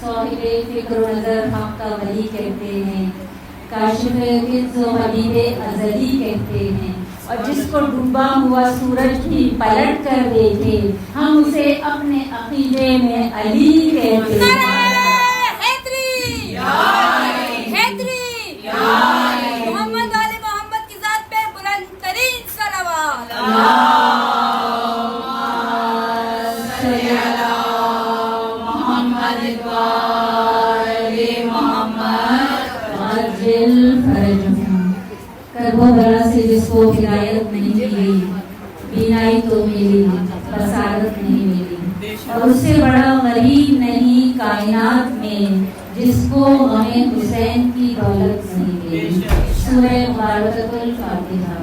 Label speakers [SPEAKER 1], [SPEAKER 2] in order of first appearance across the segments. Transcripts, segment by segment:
[SPEAKER 1] صاحب فکر و نظر حق کا ولی کہتے ہیں، کاشف کنز و حبیب ازلی کہتے ہیں، اور جس کو ڈوبا ہوا سورج بھی پلٹ کر دیکھے ہم اسے اپنے عقیدے میں علی کہتے ہیں۔
[SPEAKER 2] محمد علی محمد کی ذات پہ بلند ترین صلوات۔
[SPEAKER 1] کربو برا سے جس کو ہدایت نہیں ملی، بینائی تو ملی بصارت نہیں ملی، اور اس سے بڑا غریب نہیں کائنات میں جس کو غم حسین کی دولت نہیں ملی۔ سورہ مبارکۃ الفاتحہ۔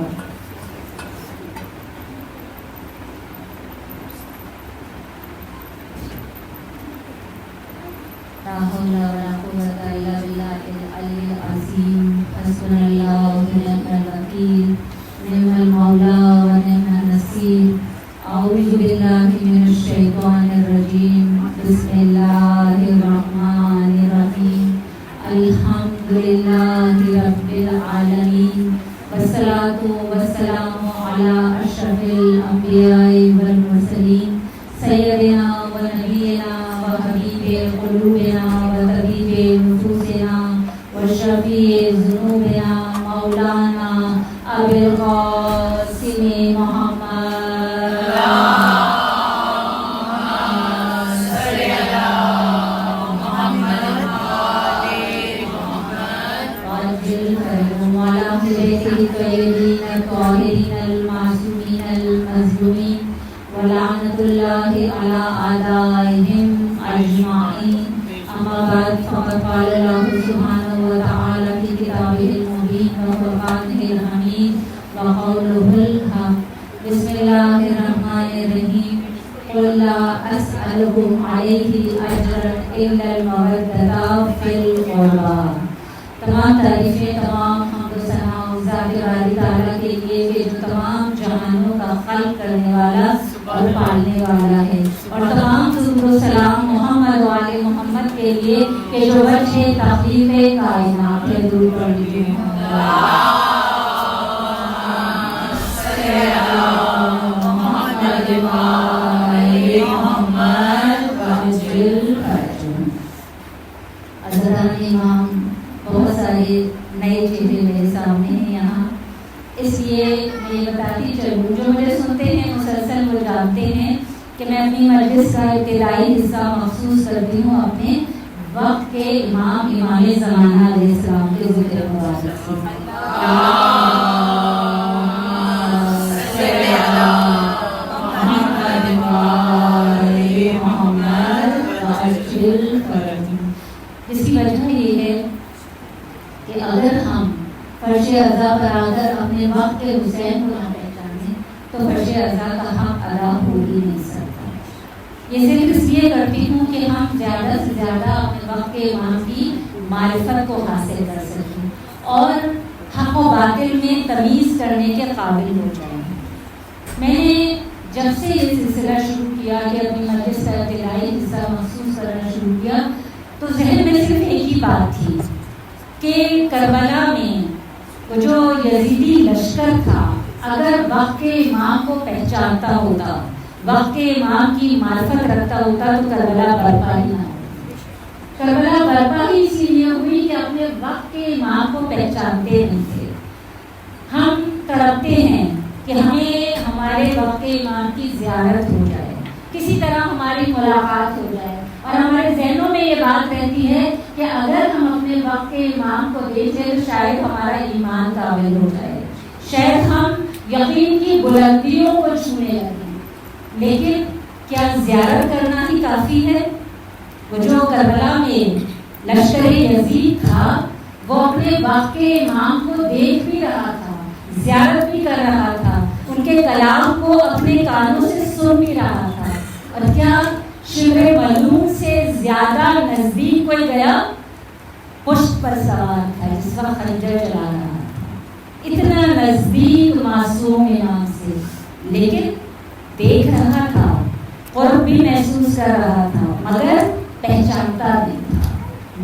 [SPEAKER 1] لا حول ولا قوة إلا بالله العلي العظيم، حسبنا الله ونعم الوكيل، نعم المولى ونعم النصير، أعوذ بالله من الشيطان الرجيم، بسم الله الرحمن الرحيم، الحمد لله رب العالمين، والصلاة والسلام على أشرف الأنبياء والمرسلين، سيدنا ونبينا وحبيب قلوبنا وطبيب نفوسنا وشفيع ذنوبنا مولانا أبي القاسم محمد، اللهم صل على محمد وعجل خيرهم وعلى أهل بيته الطيبين الطاهرين المعصومين المظلومين، ولعنة الله على أعدائهم أجمعين، أما بعد فقد قال الله سبحانه وتعالى في كتابه المبين وفرقانه الحميد وقوله الحق، بسم الله الرحمن الرحيم، قل لا أسألكم عليه أجرا إلا المودة في القربى۔ تمام تعریفیں، تمام حمد و ثنا ذات باری تعالیٰ کے لیے کہ جو تمام جہانوں کا خلق کرنے والا اور پالنے والا ہے، اور تمام درود و سلام محمد و آل محمد کے لیے کہ جو وجہ تخلیق کائنات ہے۔ درود پڑھ لیجیے۔ حضرات امام، بہت سارے نئے چہرے میرے سامنے ہیں یہاں، اس لیے میں یہ بتاتی چلوں، جو مجھے سنتے ہیں مسلسل وہ جانتے ہیں کہ میں اپنی مجلس کا ابتدائی حصہ مخصوص کرتی ہوں اپنے وقت کے امام زمانہ علیہ السلام کے ذکر مبارک سے۔ اس کی وجہ یہ ہے کہ اگر ہم فرش ازا پر اگر اپنے وقت کے حسین کو نہ پہچانے تو فرش ازا کا حق ادا ہو ہی نہیں سکتا۔ یہ صرف اس لیے کرتی ہوں کہ ہم زیادہ سے زیادہ اپنے وقت کے امام کی معرفت کو حاصل کر سکیں اور حق و باطل میں تمیز کرنے کے قابل ہو جائیں۔ میں نے جب سے یہ سلسلہ شروع کیا کہ اپنی مجلس کا ابتدائی حصہ محسوس کرنا شروع کیا تو ذہن میں صرف ایک ہی بات تھی کہ کربلا میں وہ جو یزیدی لشکر تھا اگر وقت کے امام کو پہچانتا ہوتا، وقت کے امام کی معرفت رکھتا ہوتا تو کربلا برپا ہی نہ ہوتی۔ کربلا برپا ہی اسی لیے ہوئی کہ اپنے وقت کے امام کو پہچانتے نہیں تھے۔ ہم تڑپتے ہیں کہ ہمیں ہمارے وقت کے امام کی زیارت ہو جائے، کسی طرح ہماری ملاقات ہو جائے، اور ہمارے ذہنوں میں یہ بات رہتی ہے کہ اگر ہم اپنے وقت کے امام کو دیکھیں تو شاید ہمارا ایمان کامل ہو جائے، شاید ہم یقین کی بلندیوں کو چھونے لگیں۔ لیکن کیا زیارت کرنا ہی کافی ہے؟ وہ جو کربلا میں لشکر یزید تھا وہ اپنے وقت کے امام کو دیکھ بھی رہا تھا، زیارت بھی کر رہا تھا، ان کے کلام کو اپنے کانوں سے سن بھی رہا تھا، اور کیا شبر ملعون سے زیادہ نزدیک کوئی گیا؟ پشت پر سوار تھا جس وقت خنجر چلا رہا تھا، اتنا نزدیک معصوم امام سے، لیکن دیکھ رہا تھا، قرب بھی محسوس کر رہا تھا، مگر پہچانتا نہیں تھا۔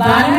[SPEAKER 1] 12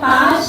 [SPEAKER 1] 5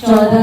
[SPEAKER 1] 14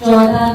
[SPEAKER 1] 14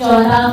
[SPEAKER 1] 14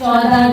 [SPEAKER 1] 14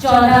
[SPEAKER 1] 14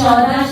[SPEAKER 1] 14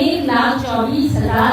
[SPEAKER 1] 1,24,000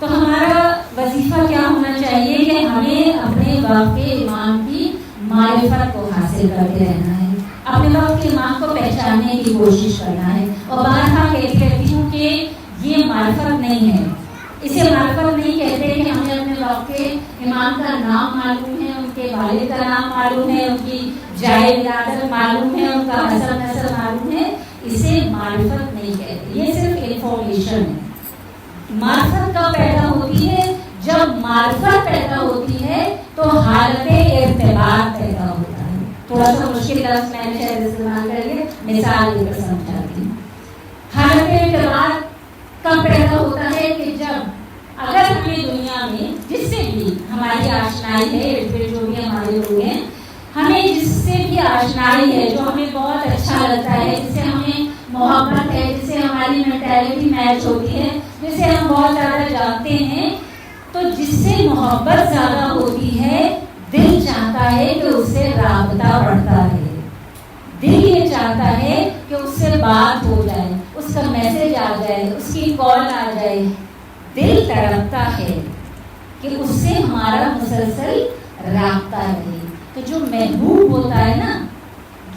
[SPEAKER 1] تو ہمارا وظیفہ کیا ہونا چاہیے کہ ہمیں اپنے وقت کے امام کی معرفت کو حاصل کرتے رہنا ہے، اپنے وقت کے امام کو پہچاننے کی کوشش کرنا ہے. اور بارہا کہتی رہتی ہوں کہ یہ معرفت نہیں ہے، اسے معرفت نہیں کہتے کہ ہمیں اپنے وقت کے امام کا نام معلوم ہے، ان کے والد کا نام معلوم ہے، ان کی جائے ولادت معلوم ہے، ان کا حسب نسب معلوم ہے. اسے معرفت نہیں کہتے، یہ صرف انفارمیشن ہے. معرفت کب پیدا ہوتی ہے؟ جب معرفت پیدا ہوتی ہے تو حالت ارتباط پیدا ہوتا ہے. تھوڑا سا مشکل لفظ میں نے شاید استعمال کر کے مثال دے کر سمجھاتی ہوں. حالت ارتباط کب پیدا ہوتا ہے کہ جب اگر ہمیں دنیا میں جس سے بھی ہماری آشنائی ہے، جو بھی ہمارے لوگ ہیں، ہمیں جس سے بھی آشنائی ہے، جو ہمیں بہت اچھا لگتا ہے، جس سے ہمیں محبت ہے، جس سے ہماری مینٹیلٹی میچ ہوتی ہے، جسے ہم بہت زیادہ جانتے ہیں، تو جس سے محبت زیادہ ہوتی ہے دل چاہتا ہے کہ اس سے رابطہ بڑھتا ہے. دل یہ چاہتا ہے کہ اس سے بات ہو جائے، اس کا میسج آ جائے، اس کی کال آ جائے. دل تڑپتا ہے کہ اس سے ہمارا مسلسل رابطہ رہے. تو جو محبوب ہوتا ہے نا،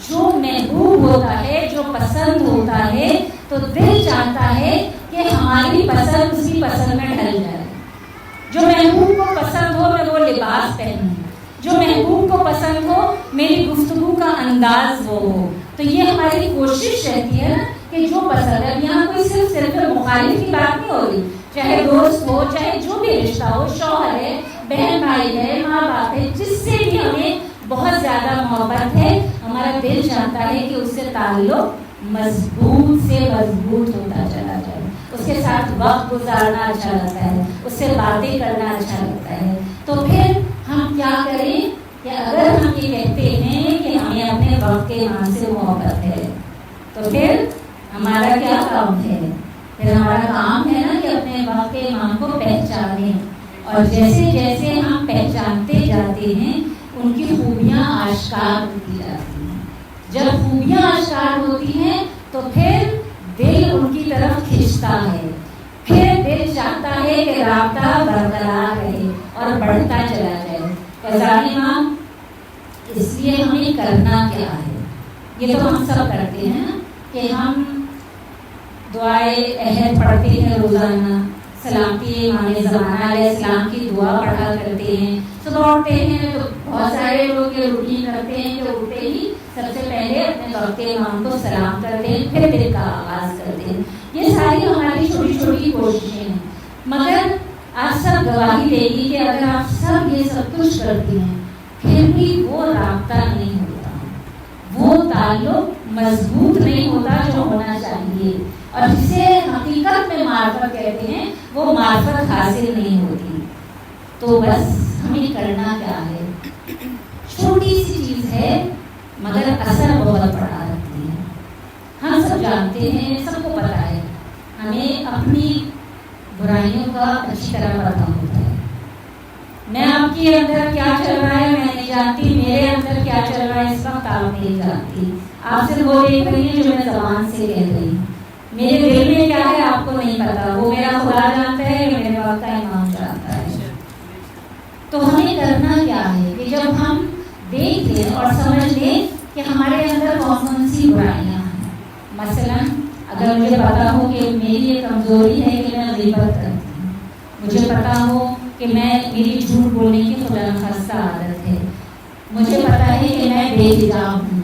[SPEAKER 1] جو محبوب ہوتا ہے، جو پسند ہوتا ہے، تو دل چاہتا ہے کہ ہماری پسند اس کی پسند میں ڈھل جائے. جو محبوب کو پسند ہو میں وہ لباس پہنوں، جو محبوب کو پسند ہو میری گفتگو کا انداز وہ ہو. تو یہ ہماری کوشش رہتی ہے نا کہ جو پسند ہے. یہاں کوئی صرف مخالف کی بات نہیں ہو رہی، چاہے دوست ہو، چاہے جو بھی رشتہ ہو، شوہر ہے، بہن بھائی ہے، ماں باپ ہے، جس سے بھی ہمیں بہت زیادہ محبت ہے، ہمارا دل چاہتا ہے کہ اس سے تعلق مضبوط سے مضبوط ہوتا چلا جائے. اس کے ساتھ وقت گزارنا اچھا لگتا ہے، اس سے باتیں کرنا اچھا لگتا ہے. تو پھر ہم کیا کریں کہ اگر ہم یہ کہتے ہیں کہ ہمیں اپنے وقت کے امام سے محبت ہے، تو پھر ہمارا کیا کام ہے؟ پھر ہمارا کام ہے نا کہ اپنے وقت کے امام کو پہچانیں. اور جیسے جیسے ہم پہچانتے جاتے ہیں ان کی خوبیاں آشکار ہوتی جاتی ہیں. جب خوبیاں آشکار ہوتی ہیں تو پھر دل ان کی طرف کھنچتا ہے، پھر دل چاہتا ہے کہ رابطہ برقرار رہے اور بڑھتا چلا جائے. فضائل امام اس لیے ہمیں کرنا کیا ہے؟ یہ تو ہم سب کرتے ہیں نا کہ ہم دعائے عہد پڑھتے ہیں روزانہ، سلامتی امام زمانہ علیہ السلام کی دعا پڑھا کرتے ہیں. صبح اٹھتے ہیں تو بہت سارے لوگ یہ روٹین کرتے ہیں کہ اٹھتے ہی سب سے پہلے اپنے وقت امام کو سلام کرتے ہیں، پھر دل کا آغاز کرتے ہیں. یہ ساری ہماری چھوٹی چھوٹی کوششیں ہیں. مگر آپ سب گواہی دے گی کہ اگر آپ سب یہ سب کچھ کرتے ہیں پھر بھی وہ رابطہ نہیں ہوتا، وہ تعلق مضبوط نہیں ہوتا جو ہونا چاہیے. اور جسے حقیقت میں معرفت کہتے ہیں وہ معرفت حاصل نہیں ہوتی. تو بس ہمیں کرنا کیا ہے؟ چھوٹی سی چیز ہے مگر اثر بہت بڑا رکھتی ہے. ہم سب جانتے ہیں، سب کو پتا ہے، ہمیں اپنی برائیوں کا اچھی طرح پتا ہوتا ہے. میں آپ کے اندر کیا چل رہا ہے میں نہیں جانتی، میرے اندر کیا چل رہا ہے اس وقت آپ نہیں جانتی. آپ صرف وہ دیکھ رہی ہیں جو میں زبان سے کہہ رہی ہوں. میرے دل میں کیا ہے آپ کو نہیں پتا، وہ میرا خدا جانتا ہے، میرے وقت کا امام جانتا ہے. تو ہمیں کرنا کیا ہے کہ جب ہم دیکھ لیں اور سمجھ لیں کہ ہمارے اندر کون سی برائیاں ہیں. مثلا اگر مجھے پتا ہو کہ میری یہ کمزوری ہے کہ میں غیبت کرتی ہوں، مجھے پتا ہو کہ میری جھوٹ بولنے کی خدا نخواستہ عادت ہے، مجھے پتا ہے کہ میں بے حجاب ہوں،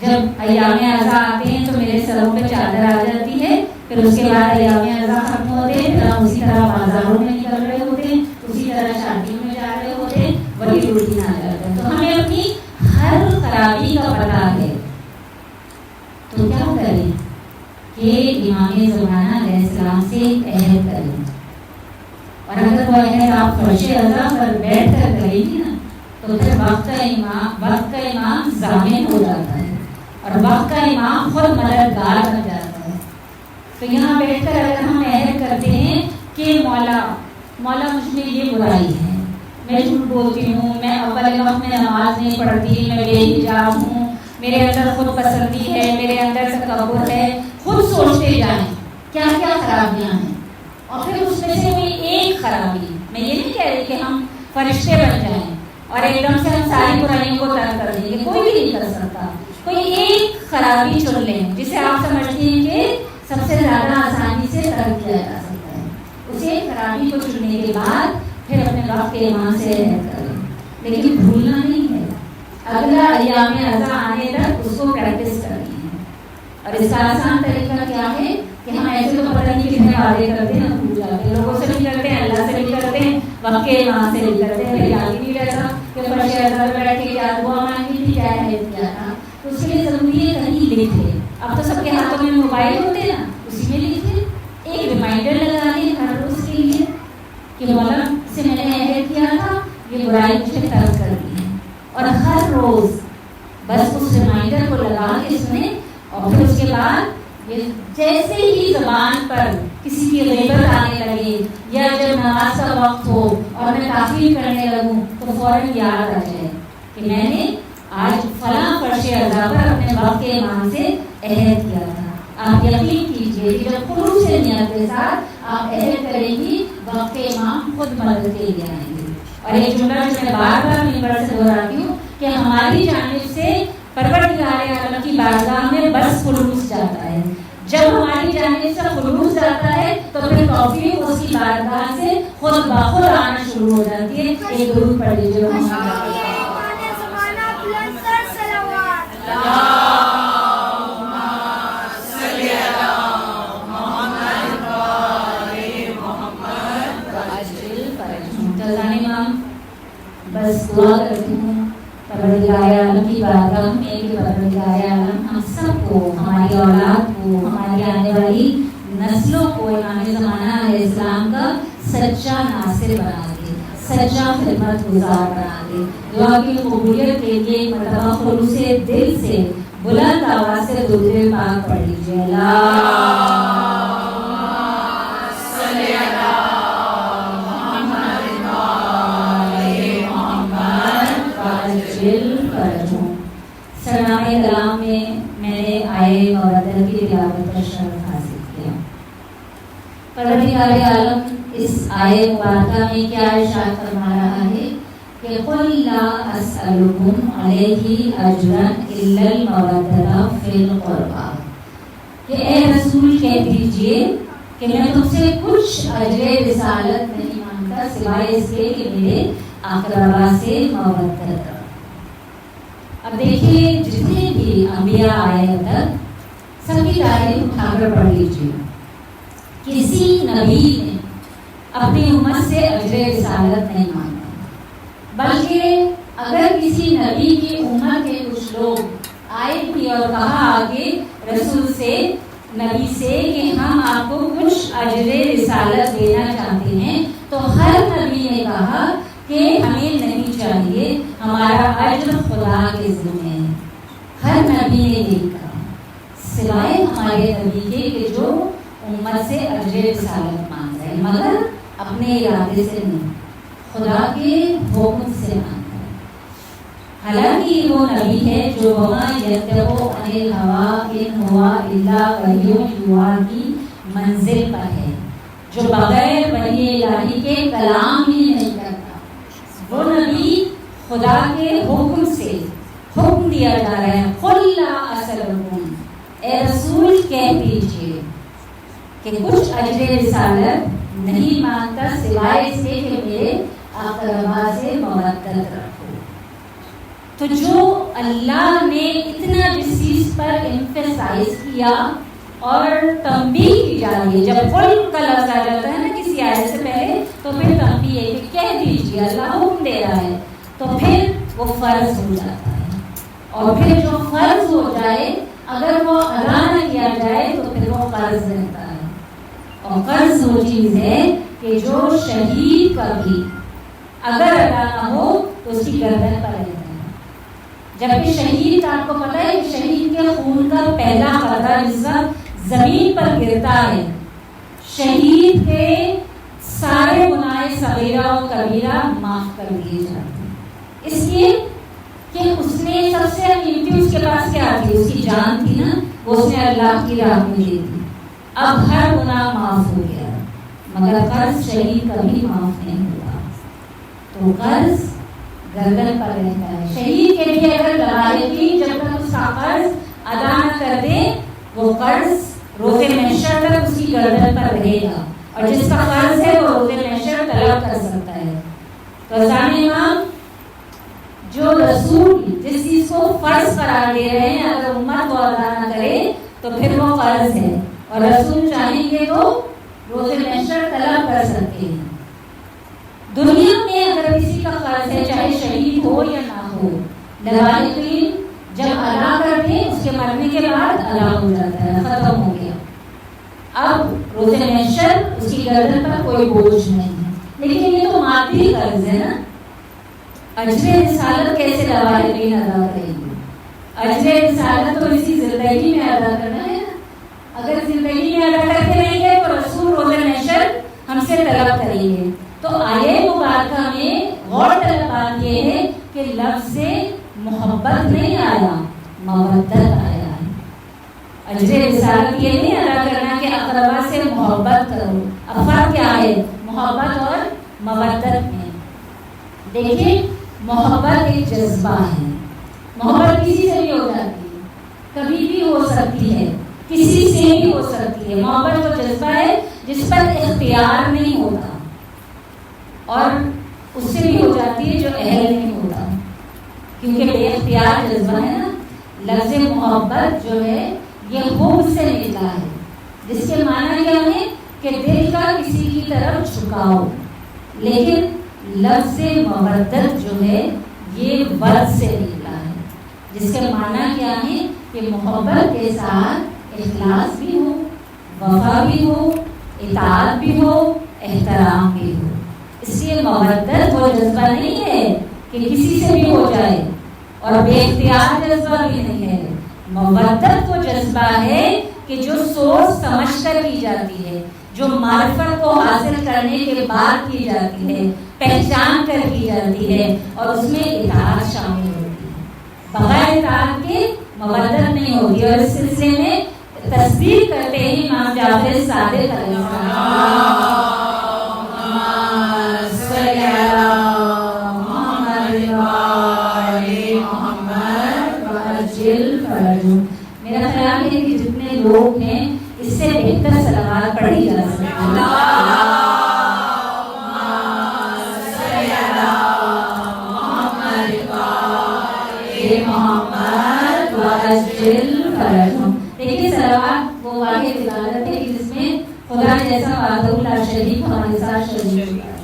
[SPEAKER 1] جب ایام اعضاء آتے ہیں تو میرے سروں پہ چادر آ جاتی ہے، پھر اس کے بعد ایام اعضاء ختم ہوتے ہیں، پھر ہم اسی طرح بازاروں میں نکل رہے ہوتے ہیں، اسی طرح شادیوں میں جا رہے ہوتے ہیں، وہی روٹین آ جاتا ہے. تو ہمیں اپنی ہر خرابی کا پتہ ہے. تو کیا کریں کہ امام زمانہ علیہ السلام سے عہد کریں. اور اگر وہ عہد آپ فرش عزا پر بیٹھ کر کریں گی نا تو پھر وقت کا امام ضامن ہو جاتا ہے اور وقت کا امام خود مددگار بن جاتا ہے. تو یہاں بیٹھ کر اگر ہم عہد کرتے ہیں کہ مولا مجھ میں یہ برائی ہے، میں جھوٹ بولتی ہوں، میں اول وقت میں نماز نہیں پڑھتی، میں بے حجاب ہوں، میرے اندر خود پسندی ہے، میرے اندر تکبر تصور ہے خود سوچتے جائیں کیا کیا خرابیاں ہیں، اور پھر اس میں سے کوئی ایک خرابی، میں یہ نہیں کہہ رہی کہ ہم فرشتے بن جائیں اور ایک دم سے ہم ساری برائیوں کو ترک کر دیں گے، کوئی بھی نہیں کر سکتا، کوئی ایک خرابی چن لیں جسے آپ سمجھتے ہیں کہ سب سے زیادہ آسانی سے ترک کیا جا سکتا ہے، اس ایک خرابی کو چننے کے بعد پھر اپنے وقت کے ایمان سے رہ کریں، لیکن بھولنا نہیں ہے، اگلا ایام رضا آنے تک اس کو پریکٹس کرنی ہے۔ اور اس کا آسان طریقہ کیا ہے کہ ہم ایسے تو پتہ نہیں کتنے وعدے کرتے ہیں، ہم بھول جاتے ہیں، لوگوں سے بھی کرتے ہیں، اللہ سے بھی کرتے ہیں، وقت کے ایمان سے بھی کرتے ہیں، پھر یاد ہی نہیں رہتا کہ فرش ازا میں بیٹھ کے کیا دعا مانگی تھی، کیا ہیلپ کیا تھا۔ تو اس کے لیے ضروری ہے کہیں لکھ لیں، اب تو سب کے ہاتھوں میں موبائل ہوتے ہیں نا، اسی میں لکھ لیں، ایک ریمائنڈر لگا دیں ہر روز کے لیے کہ مولا سے میں نے عہد کیا تھا، یہ برائی مجھے ترک کرنی ہے، اور ہر روز بس اس ریمائنڈر کو لگا کے سنیں، اور پھر اس کے بعد جیسے ہی زبان پر کسی کی غیبت آنے لگے یا جب نماز کا وقت ہو اور میں تاخیر کرنے لگوں تو فوراً یاد آ جائے کہ میں نے آج فلاں فرش ازا پر اپنے وقت کے ایمان سے عہد کیا تھا۔ آپ یقین کیجیے کہ جب خلوص سے نیت کے ساتھ آپ عہد کریں گی، وقت کے امام خود مدد کے لیے آئیں گے۔ اور ایک جملہ جو میں بار بار منبر سے دہراتی ہوں کہ ہماری جانب سے پروردگار عالم کی بارگاہ میں بس خلوص جاتا ہے، جب ہماری جانب سے خلوص جاتا ہے تو پھر توفیق اس کی بارگاہ سے خود بخود آنا شروع ہو جاتی ہے۔ ایک درود پڑھ لیجیے بس دعا کرتی ہوں پروردگار عالم کی بارگاہ میں کہ پروردگار عالم ہم سب کو، ہماری اولاد کو، ہماری آنے والی نسلوں کو امام زمانہ علیہ السلام کا سچا ناصر بنا دے، سچا خدمت گزار بنا دے۔ دعا کی قبولیت کے لیے ایک مرتبہ خلوص دل سے بلند آواز سے درود پاک پڑھ لیجیے۔ سرنامہ کلام میں میں نے آئے مودت کی تلاوت کا شرف حاصل کیا۔ پروردگار عالم اس آئے مبارکہ میں کیا ارشاد فرما رہا ہے کہ قل لا اسألکم علیہ اجرا الا المودۃ فی القربى، کہ اے رسول کہہ دیجئے کہ میں تم سے کچھ اجر رسالت نہیں مانگتا سوائے اس کے کہ میرے اقربا سے مودت رکھو۔ اب دیکھیے جتنے بھی انبیاء آئے اب تک سب کی تاریخ اٹھا کر پڑھ لیجیے، کسی نبی نے اپنی امت سے اجر رسالت نہیں مانگا، بلکہ اگر کسی نبی کی امت کے کچھ لوگ آئے بھی اور کہا آگے رسول سے، نبی سے کہ ہم آپ کو کچھ اجر رسالت دینا چاہتے ہیں، تو ہر نبی نے کہا کہ ہمیں نہیں چاہیے، ہمارا اجر خدا کے ذمہ ہے۔ ہر نبی نے یہی کہا سوائے ہمارے نبی کے کہ جو امت سے اجر رسالت مانگ رہے ہیں، مگر اپنے ارادے سے نہیں، خدا کے حکم سے مانگ رہے ہیں۔ حالانکہ وہ نبی ہے جو وما یطلب عن الہوی ان ہوا الا وحی یوحی کی منزل پر ہے، جو بغیر وحی الہی کے کلام ہی نہیں کرتا۔ وہ نبی خدا کے حکم سے حکم دیا جا رہا ہے، قل لا اسألکم، اے رسول کہہ دیجئے کہ کچھ اجر رسالت نہیں مانگتا سوائے اس کے کہ میرے اقربا سے مودت رکھو۔ تو جو اللہ نے اتنا جس چیز پر ایمفیسائز کیا اور تنبیہ کی جا رہی ہے، جب قل کا لفظ آ جاتا ہے نا کسی آیت سے پہلے تو پھر تنبیہ ہے کہ کہہ دیجیے، اللہ حکم دے رہا ہے، تو پھر وہ فرض ہو جاتا ہے، اور پھر جو فرض ہو جائے اگر وہ ادا نہ کیا جائے تو پھر وہ قرض رہتا ہے، اور قرض وہ چیز ہے کہ جو شہید کا بھی اگر ادا نہ ہو تو اس کی گردن پر رہتا ہے، جبکہ شہید آپ کو پتہ ہے کہ شہید کے خون کا پہلا قطرہ جس وقت زمین پر گرتا ہے، شہید کے سارے گناہ صغیرہ و کبیرہ معاف کر دیے جاتے ہیں، اس لیے کہ کہ اس نے سب سے قیمتی اس کے پاس کیا تھی؟ اس کی جان تھی نا، وہ اس نے اللہ کی راہ میں دی تھی. اب ہر گناہ معاف ہو گیا، مگر قرض شہید کبھی معاف نہیں ہوتا. تو قرض گردن پر رہتا ہے. شہید کے لیے اگر لوایتین جب تک اس کا قرض ادا نہ کر دے، وہ قرض روز محشر تک اس کی گردن پر رہے گا، اور جس کا قرض ہے وہ روز محشر طلب کر سکتا ہے. تو اذان امام جو رسول جس چیز کو فرض قرار دے رہے ہیں، اگر امت وہ ادا نہ کرے تو پھر وہ قرض ہے، اور رسول چاہیں گے تو روز محشر طلب کر سکتے ہیں. دنیا میں اگر کسی کا قرض ہے، چاہے شہید ہو یا نہ ہو، لوایتین جب ادا کرتے ہیں اس کے مرنے کے بعد ادا ہو جاتا ہے، ختم ہو گیا. اب روز محشر اس کی گردن پر کوئی بوجھ نہیں ہے. لیکن یہ تو مادی قرض ہے نا. اجر رسالت کیسے لوایتین ادا کریں گے؟ اجر رسالت تو اسی زندگی میں ادا کرنا ہے نا. اگر زندگی میں ادا کرتے رہیں گے تو رسول روز محشر ہم سے طلب کریں گے. تو آیے مبارکہ میں غور طلب بات یہ ہے کہ لفظ سے محبت نہیں آیا، مودت آیا ہے. اجر رسالت یہ نہیں ادا کرنا کہ اقربا سے محبت کرو. اب فرق کیا ہے محبت اور مودت میں؟ دیکھیں، محبت ایک جذبہ ہے. محبت کسی سے بھی ہو جاتی ہے، کبھی بھی ہو سکتی ہے، کسی سے بھی ہو سکتی ہے. محبت وہ جذبہ ہے جس پر اختیار نہیں ہوتا، اور اس سے بھی ہو جاتی ہے جو اہل نہیں ہوتا، کیونکہ بے اختیار جذبہ ہے نا. لفظ محبت جو ہے یہ خوب سے نکلا ہے، جس کے معنی کیا ہے کہ دل کا کسی کی طرف جھکاؤ. لیکن لفظ مودت جو ہے یہ ود سے نکلا ہے، جس کے معنی کیا ہے کہ محبت کے ساتھ اخلاص بھی ہو، وفا بھی ہو، اطاعت بھی ہو، احترام بھی ہو. اس لیے مودت وہ جذبہ نہیں ہے کہ کسی سے بھی ہو جائے، اور بے اختیار جذبہ بھی نہیں ہے. مودت وہ جذبہ ہے کہ جو سوچ سمجھ کر کی جاتی ہے، جو معرفت کو حاصل کرنے کے بعد کی جاتی ہے، پہچان کر کی جاتی ہے، اور اس میں اطاعت شامل ہوتی ہے. بغیر اطاعت کے مودت نہیں ہوتی. اور اس سلسلے میں تصدیق کرتے ہیں امام جعفر صادق علیہ السلام. میرا خیال ہے کہ جتنے لوگ ہیں اس سے بہتر صلوات پڑھی جا سکتی ہے. دیکھیے صلوات وہ واحد عبادت ہے جس میں خدا جیسا وحدہ لا شریک ہمارے ساتھ شریک ہوتا ہے.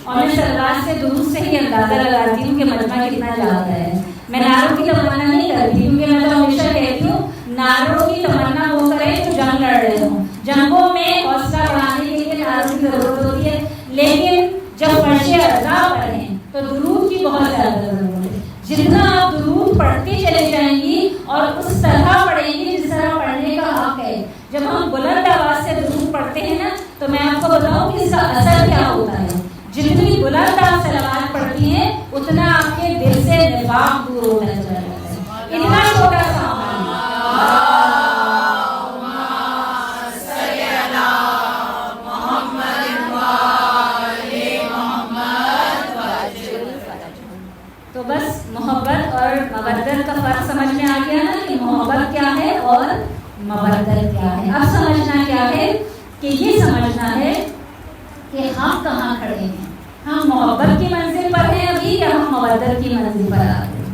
[SPEAKER 1] اور میں صلوات سے درود سے ہی اندازہ لگاتی ہوں کہ مجمع کتنا جاتا ہے. میں نعروں کی تمنا نہیں کرتی، کیونکہ میں تو ہمیشہ کہتی ہوں نعروں کی تمنا وہ کرے جو جنگ لڑ رہے ہوں. جنگوں میں حوصلہ بڑھانے کے لیے نعروں کی ضرورت ہوتی ہے، لیکن جب فرش ارضا پڑھیں تو درود کی بہت زیادہ ضرورت ہے. جتنا آپ درود پڑھتے چلے جائیں گی اور اس طرح پڑھیں گی جس طرح پڑھنے کا حق ہے. جب ہم بلند آواز سے درود پڑھتے ہیں نا تو میں آپ کو بتاؤں کہ اس کا اثر کیا ہوتا ہے. جتنی بلند آپ صلوات پڑھتی ہیں اتنا آپ کے دل سے نفاق دور ہوتا چلا جاتا ہے. اتنا چھوٹا سا تو بس محبت اور مودت کا فرق سمجھ میں آ گیا نا کہ محبت کیا ہے اور مودت کیا ہے. اب سمجھنا کیا ہے کہ یہ سمجھنا ہے کہ ہم کہاں کھڑے ہیں. ہم محبت کی منزل پر ہیں ابھی یا ہم مودت کی منزل پر آ گئے.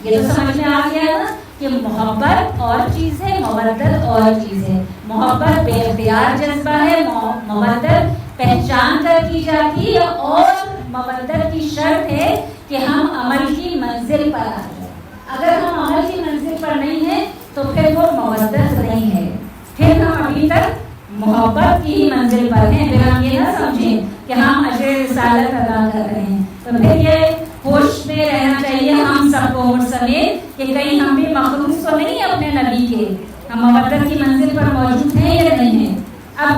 [SPEAKER 1] یہ تو سمجھ میں آ گیا نا کہ محبت اور چیز ہے، مودت اور چیز ہے. محبت بے اختیار جذبہ ہے، مودت پہچان کر کی جاتی ہے، اور مودت کی شرط ہے کہ ہم عمل کی منزل پر آ جائیں. اگر ہم عمل کی منزل پر نہیں ہیں تو پھر وہ مودت نہیں ہے، پھر ہم ابھی تک محبت کی ہی منزل پر ہیں. پھر ہم یہ نہ سمجھیں کہ ہم اجر رسالت ادا کر رہے ہیں. تو پھر یہ ہوش میں رہنا چاہیے ہم سب کو عمر سمیت کہ کہیں ہم بھی مخلوق تو نہیں اپنے نبی کے، ہم مودت کی منزل پر موجود ہیں یا نہیں ہیں. اب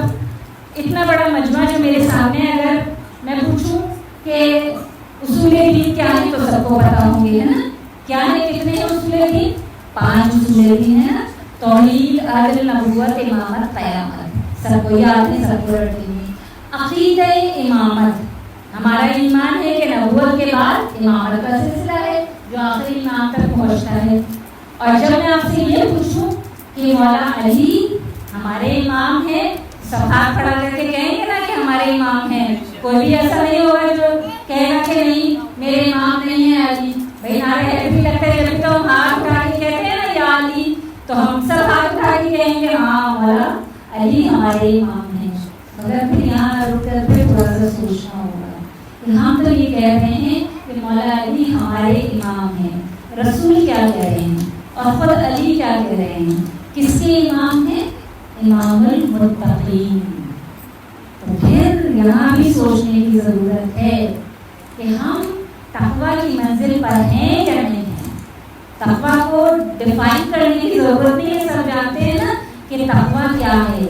[SPEAKER 1] اتنا بڑا مجمع جو میرے سامنے ہے، اگر میں پوچھوں کہ اصول دین کیا ہے تو سب کو پتا ہوں گے، ہے نا. کیا ہے؟ کتنے اصول دین؟ 5 اصول دین ہے نا، توحید، عدل، نبوت، امامت، قیامت. سب کو یاد ہے، سب کو رٹیں گے. عقیدہ امامت، ہمارا ایمان ہے کہ نبوت کے بعد امامت کا سلسلہ ہے جو آخری امام تک پہنچتا ہے. اور جب میں آپ سے یہ پوچھوں کہ مولا علی ہمارے امام ہیں، سب ہاتھ کھڑا کر کے کہیں گے نا کہ ہمارے امام ہیں. کوئی بھی ایسا نہیں ہوگا جو کہے گا کہ نہیں میرے امام نہیں ہے علی. بھائی نعرے ایسے لگتے ہیں جب تو ہم ہاتھ اٹھا کے کہتے ہیں نا یا علی، تو ہم سب ہاتھ اٹھا کے کہیں گے ہاں مولا علی ہمارے امام ہیں. مگر پھر یہاں رک کر پھر تھوڑا سا سوچنا ہوگا کہ ہم تو یہ کہہ رہے ہیں کہ مولا علی ہمارے امام ہیں، رسول کیا کہہ رہے ہیں اور خود علی کیا کہہ رہے ہیں؟ کس کے امام ہیں؟ امام المتقین. تو پھر یہاں بھی سوچنے کی ضرورت ہے کہ ہم تقویٰ کی منزل پر ہیں یا نہیں ہیں. تقویٰ کو ڈیفائن کرنے کی ضرورت نہیں ہے، سب جانتے ہیں نا کہ تقویٰ کیا ہے.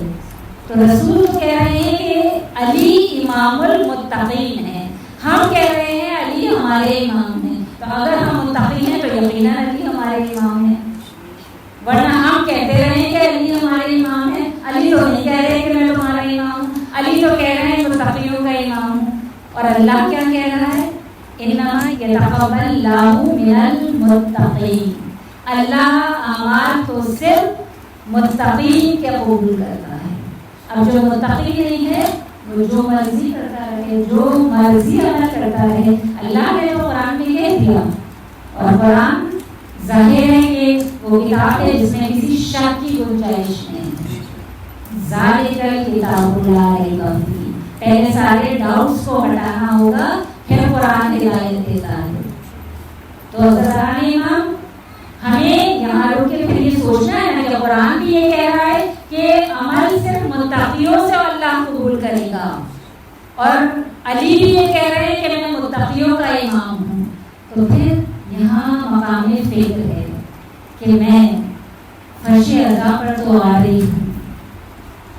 [SPEAKER 1] تو رسول کہہ رہے ہیں کہ علی امام المتقین ہیں، ہم کہہ رہے ہیں علی ہمارے امام ہیں. تو اگر ہم متقی ہیں تو یقیناً علی ہمارے امام ہیں، ورنہ ہم کہتے رہے کہ علی ہمارے امام ہیں. علی تو نہیں کہہ رہے کہ میں تمہارا امام ہوں، علی تو کہہ رہے ہیں متقیوں کا امام ہوں. اور اللہ کیا کہہ رہا ہے؟ انما یتقبل اللہ من المتقین. اللہ اعمال تو صرف متقین کے قبول کرتا ہے. اب جو متقی نہیں ہے وہ جو مرضی کرتا رہے، جو مرضی عمل کرتا رہے. اللہ نے تو قرآن میں کہہ دیا، اور قرآن ظاہر ہے کہ وہ کتاب ہے جس میں کسی شک کی گنجائش نہیں. ذالک الکتاب لا ریب فیہ، پہلے سارے ڈاؤٹس کو ہٹانا ہوگا، پھر قرآن ہدایت دیتا ہے. تو حضرات امام ہمیں یہاں رک کے پھر یہ سوچنا ہے نا کہ قرآن بھی یہ کہہ رہا ہے کہ عمل صرف متقیوں سے اللہ قبول کرے گا، اور علی بھی یہ کہہ رہے ہیں کہ میں متقیوں کا امام ہوں. تو پھر یہاں مقام فکر ہے کہ میں فرش عزا پر تو آ رہی ہوں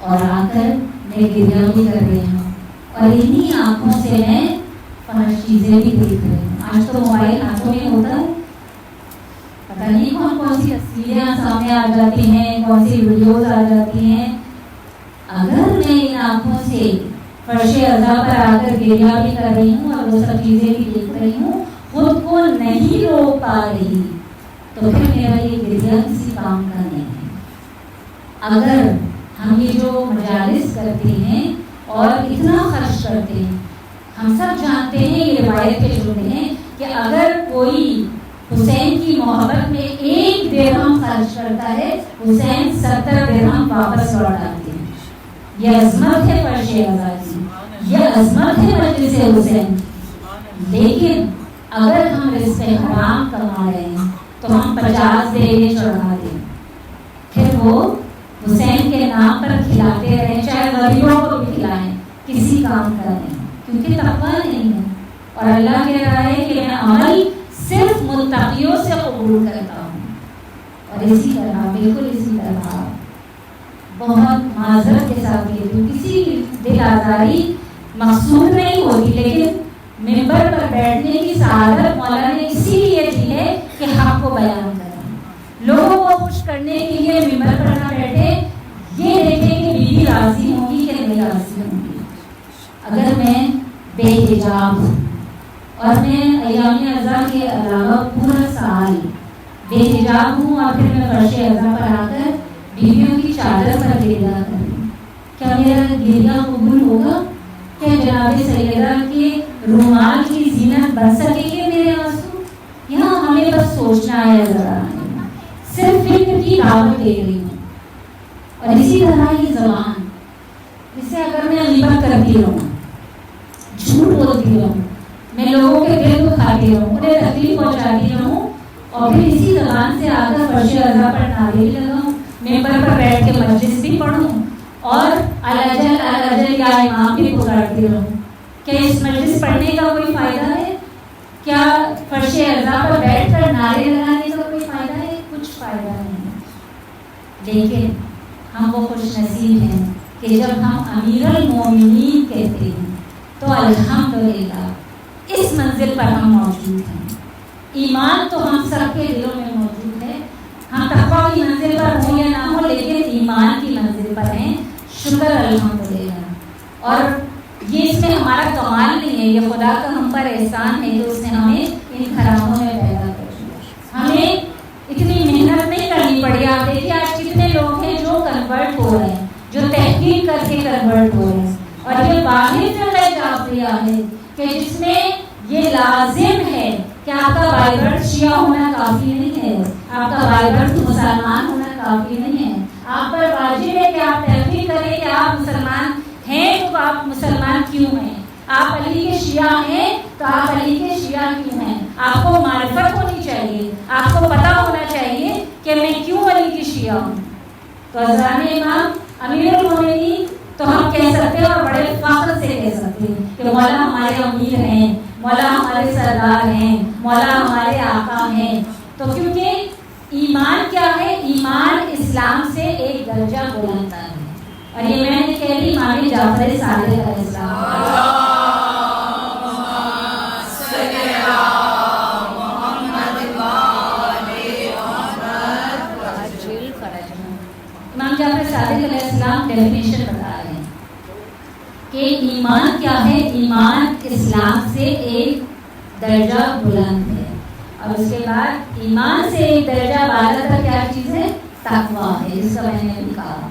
[SPEAKER 1] اور آ کر میں گریہ بھی کر رہی ہوں، اور انہی آنکھوں سے میں 5 چیزیں بھی دیکھ رہی ہوں. آج تو موبائل ہاتھوں میں ہوتا ہے، پتہ نہیں کون سی تصویریں سامنے آ جاتی ہیں، کون سی ویڈیوز آ جاتی ہیں. اگر میں ان آنکھوں سے فرش عزا پر آ کر گریہ بھی کر رہی ہوں اور وہ سب چیزیں بھی دیکھ رہی ہوں، خود کو نہیں روک پا رہی، تو پھر میرا یہ گریہ کسی کام کا نہیں ہے. اگر ہم یہ جو مجالس کرتے ہیں اور اتنا خرچ کرتے ہیں، ہم سب جانتے ہیں یہ روایت کے جملے ہیں کہ اگر کوئی حسین کی محبت میں 1 درہم خرچ کرتا ہے، حسین 70 درہم واپس لوٹ آتے ہیں. یہ عظمت ہے فرش عزا کی، یہ عظمت ہے مجلس حسین. لیکن اگر ہم رزق حرام کما رہے ہیں تو ہم 50 دینے چڑھا دیں، پھر وہ حسین کے نام پر کھلاتے رہیں، چاہے غریبوں کو بھی کھلائیں، کسی کام کا نہیں، کیونکہ تقویٰ نہیں ہے. اور اللہ کہہ رہا ہے کہ میں عمل صرف متقیوں سے قبول کرتا ہوں. اور اسی طرح بالکل اسی طرح بہت معذرت کے ساتھ یہ کسی دل آزاری مقصود نہیں ہوتی، لیکن ممبر پر بیٹھنے کی سعادت مولا نے اسی لیے دی ہے کہ حق کو بیان کریں، لوگوں کو خوش کرنے کے لیے ممبر پر نہ بیٹھے، یہ دیکھیں کہ بیوی راضی ہوں گی کہ نہیں راضی ہوں گی. اگر میں بے حجاب ہوں اور میں ایام عزا کے علاوہ پورا سال بے حجاب ہوں اور پھر میں فرش عزا پر آ کر بیویوں کی چادر پر گریہ کروں، کیا میرا گریہ قبول ہوگا؟ کیا جناب سیدہ کے رومال کی زینت بن سکے گے میرے آنسو؟ یہاں ہمیں بس سوچنا ہے. ذرا صرف فکر کی دعوت دے رہی ہوں. اور اسی طرح یہ زبان، اسے اگر میں غیبت کرتی رہوں، جھوٹ بولتی رہوں، میں لوگوں کے دل کو کھاتی رہوں، انہیں تکلیف پہنچاتی رہوں، اور پھر اسی زبان سے آ کر فرش عزا پر نعرے بھی لگاؤں، ممبر پر بیٹھ کے مجلس بھی پڑھوں اور الاجل یا امام بھی پکارتی رہوں، کیا اس مجلس پڑھنے کا کوئی فائدہ ہے؟ کیا فرش عزا پر بیٹھ کر نعرے لگانے کا کوئی فائدہ ہے؟ کچھ فائدہ نہیں ہے. لیکن ہم وہ خوش نصیب ہیں کہ جب ہم امیر المومنین کہتے ہیں تو الحمدللہ اس منزل پر ہم موجود ہیں. ایمان تو ہم سب کے دلوں میں موجود ہے. ہم تقویٰ کی منزل پر ہوں یا نہ ہوں لیکن ایمان کی منزل پر ہیں. شکر الحمدللہ. اور یہ اس میں ہمارا کمال نہیں ہے, یہ خدا کا ہم پر احسان ہے کہ اس نے ہمیں ان گھرانوں میں پیدا کر دیا. ہمیں اتنی محنت نہیں کرنی پڑی. آپ دیکھیے آج کتنے لوگ ہیں جو کنورٹ ہو رہے ہیں, جو تحقیق کر کے کنورٹ ہو رہے ہیں. اور یہ باہر سے جعفریہ ہے کہ جس میں یہ لازم ہے کہ آپ کا بائبل شیعہ ہونا کافی نہیں ہے, آپ کا بائبل مسلمان ہونا کافی نہیں ہے. آپ پر واجب ہے کہ آپ تحقیق کریں کہ آپ مسلمان ہیں تو آپ مسلمان کیوں ہیں. آپ علی کے شیعہ ہیں تو آپ علی کے شیعہ کیوں ہیں. آپ کو معرفت ہونی چاہیے, آپ کو پتہ ہونا چاہیے کہ میں کیوں علی کی شیعہ ہوں. تو حضران امام امیر المومنین تو ہم کہہ سکتے ہیں اور بڑے فخر سے کہہ سکتے ہیں کہ مولا ہمارے امیر ہیں, مولا ہمارے سردار ہیں, مولا ہمارے آقا ہیں. تو کیونکہ ایمان کیا ہے, ایمان اسلام سے ایک درجہ بلند ہے. اور یہ میں نے کہہ دی امام جعفر صادق علیہ السلام. امام جعفر صادق علیہ السلام ڈیفینیشن بتا رہے ہیں کہ ایمان کیا ہے. ایمان اسلام سے ایک درجہ بلند ہے. اور اس کے بعد ایمان سے ایک درجہ بالا تر کیا چیز ہے, تقویٰ ہے, جس کا میں نے بھی کہا.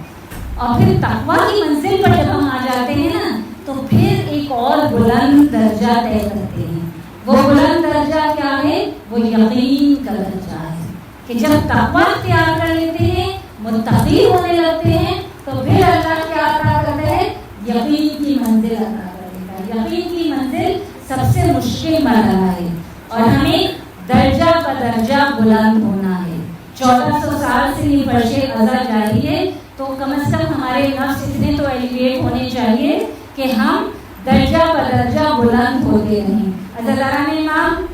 [SPEAKER 1] اور پھر تقویٰ کی منزل پر جب ہم آ جاتے ہیں نا تو پھر ایک اور بلند درجہ طے کرتے ہیں. وہ بلند درجہ کیا ہے, وہ یقین کا درجہ ہے کہ جب تقویٰ اختیار کر لیتے ہیں, متقی ہونے لگتے ہیں, تو پھر اللہ کیا عطا کرتا ہے, یقین کی منزل عطا کر دیتا ہے. یقین کی منزل سب سے مشکل مرحلہ ہے اور ہمیں درجہ کا درجہ بلند ہونا ہے. 1400 سال سے یہ فرش ازا جاری ہے, تو کم از کم ہمارے نفس اتنے تو ایلیویٹ ہونے چاہیے کہ ہم درجہ کا درجہ بلند ہوتے رہیں. عزیزان امام,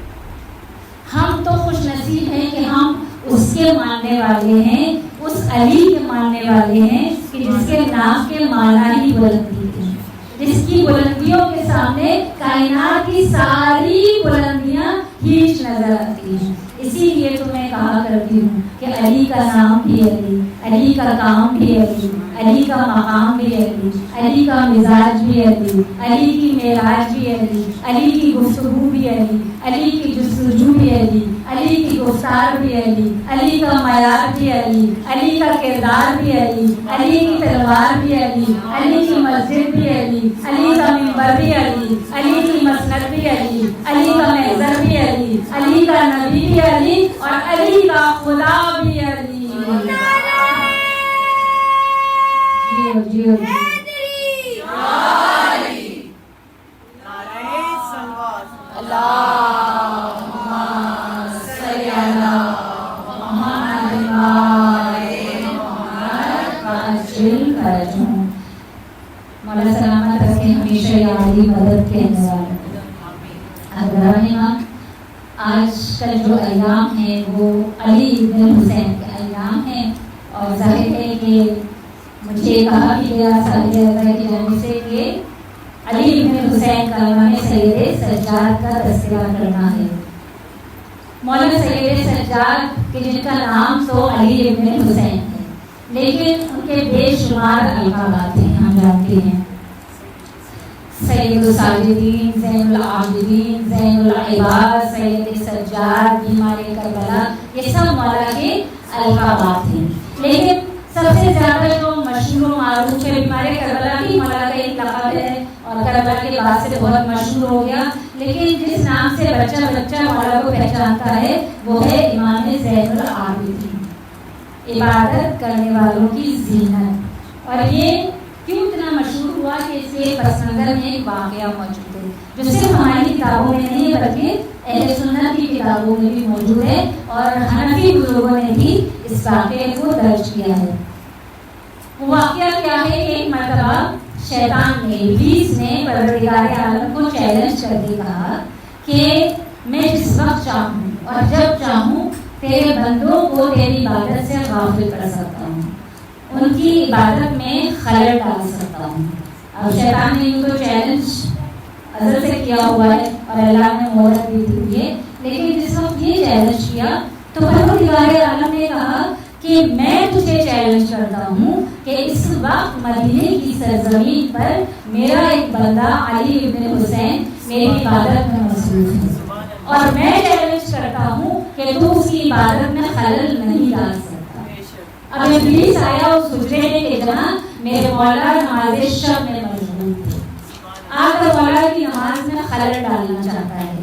[SPEAKER 1] ہم تو خوش نصیب ہیں کہ ہم اس کے ماننے والے ہیں, اس علی کے ماننے والے ہیں کہ جس کے نام کے معنی ہی بلندی ہے, جس کی بلندیوں کے سامنے کائنات کی ساری بلندیاں ہیچ نظر آتی ہیں. اسی لیے تو میں کہا کرتی ہوں کہ علی کا نام بھی علی, علی کا کام بھی علی, علی کا مقام بھی علی, علی کا مزاج بھی علی, علی کی معراج بھی علی, علی کی گفتگو بھی علی, علی کی جستجو بھی علی, علی کی گفتار بھی علی, علی کا معیار بھی علی, علی کا کردار بھی علی, علی کی تلوار بھی علی, علی کی مسجد بھی علی, علی کا منبر بھی علی, علی کی مسند بھی علی, علی کا محضر بھی علی, علی کا نبی بھی علی, اور علی کا خدا بھی علی. جیو مولا سلامت رکھے ہمیشہ یا علی مدد کے انوار. آج کل جو ایام ہیں وہ علی ابن حسین کے ایام ہیں, اور ظاہر ہے کہ مجھے کہا بھی گیا سالِ ازا کی جانب سے کہ علی ابن حسین کا امام سید سجاد کا تذکرہ کرنا ہے. مولانا سید سجاد کہ جن کا نام تو علی ابن حسین ہے, لیکن ان کے بے شمار القابات ہیں, ہم جانتے ہیں. سید الساجدین, زین العابدین, زین العباد, سید سجاد, بیمار کربلا, یہ سب مولا کے القابات ہیں. لیکن سب سے زیادہ جو مشہور و معروف ہے بیمار کربلا بھی مولا کا ایک لقب ہے, اور کربلا کے بعد سے بہت مشہور ہو گیا. لیکن جس نام سے بچہ مولا کو پہچانتا ہے وہ ہے امام زین العابدین, عبادت کرنے والوں کی زینت. اور یہ کیوں اتنا مشہور ہوا کہ اس کے پس منظر میں ایک واقعہ موجود ہے جو صرف ہماری کتابوں میں نہیں ہے بلکہ اہل سنت کی کتابوں میں بھی موجود ہے, اور حنفی بزرگوں نے بھی اس واقعے کو درج کیا ہے. وہ واقعہ کیا ہے کہ ایک مرتبہ شیطان نے, ابلیس نے پروردگار عالم کو چیلنج کر کے کہا کہ میں جس وقت چاہوں اور جب چاہوں تیرے بندوں کو تیری عبادت سے غافل کر سکتا ہوں, ان کی عبادت میں خلل ڈال سکتا ہوں. اب شیطان نے ان کو چیلنج ازل سے کیا ہوا ہے اور اللہ نے مہلت بھی دی ہے, لیکن جس وقت یہ چیلنج کیا تو پروردگار عالم نے کہا کہ میں تجھے چیلنج کرتا ہوں کہ اس وقت مدینے کی سرزمین پر میرا ایک بندہ علی ابن حسین میری عبادت میں مصروف ہے، اور میں چیلنج کرتا ہوں کہ تو اس کی عبادت میں خلل نہیں ڈال سکتا۔ اب ابلیس آیا اس حجرے میں کہ جہاں میرے مولا نماز شب میں مشغول تھے، آ کر مولا کی نماز میں خلل ڈالنا چاہتا ہے،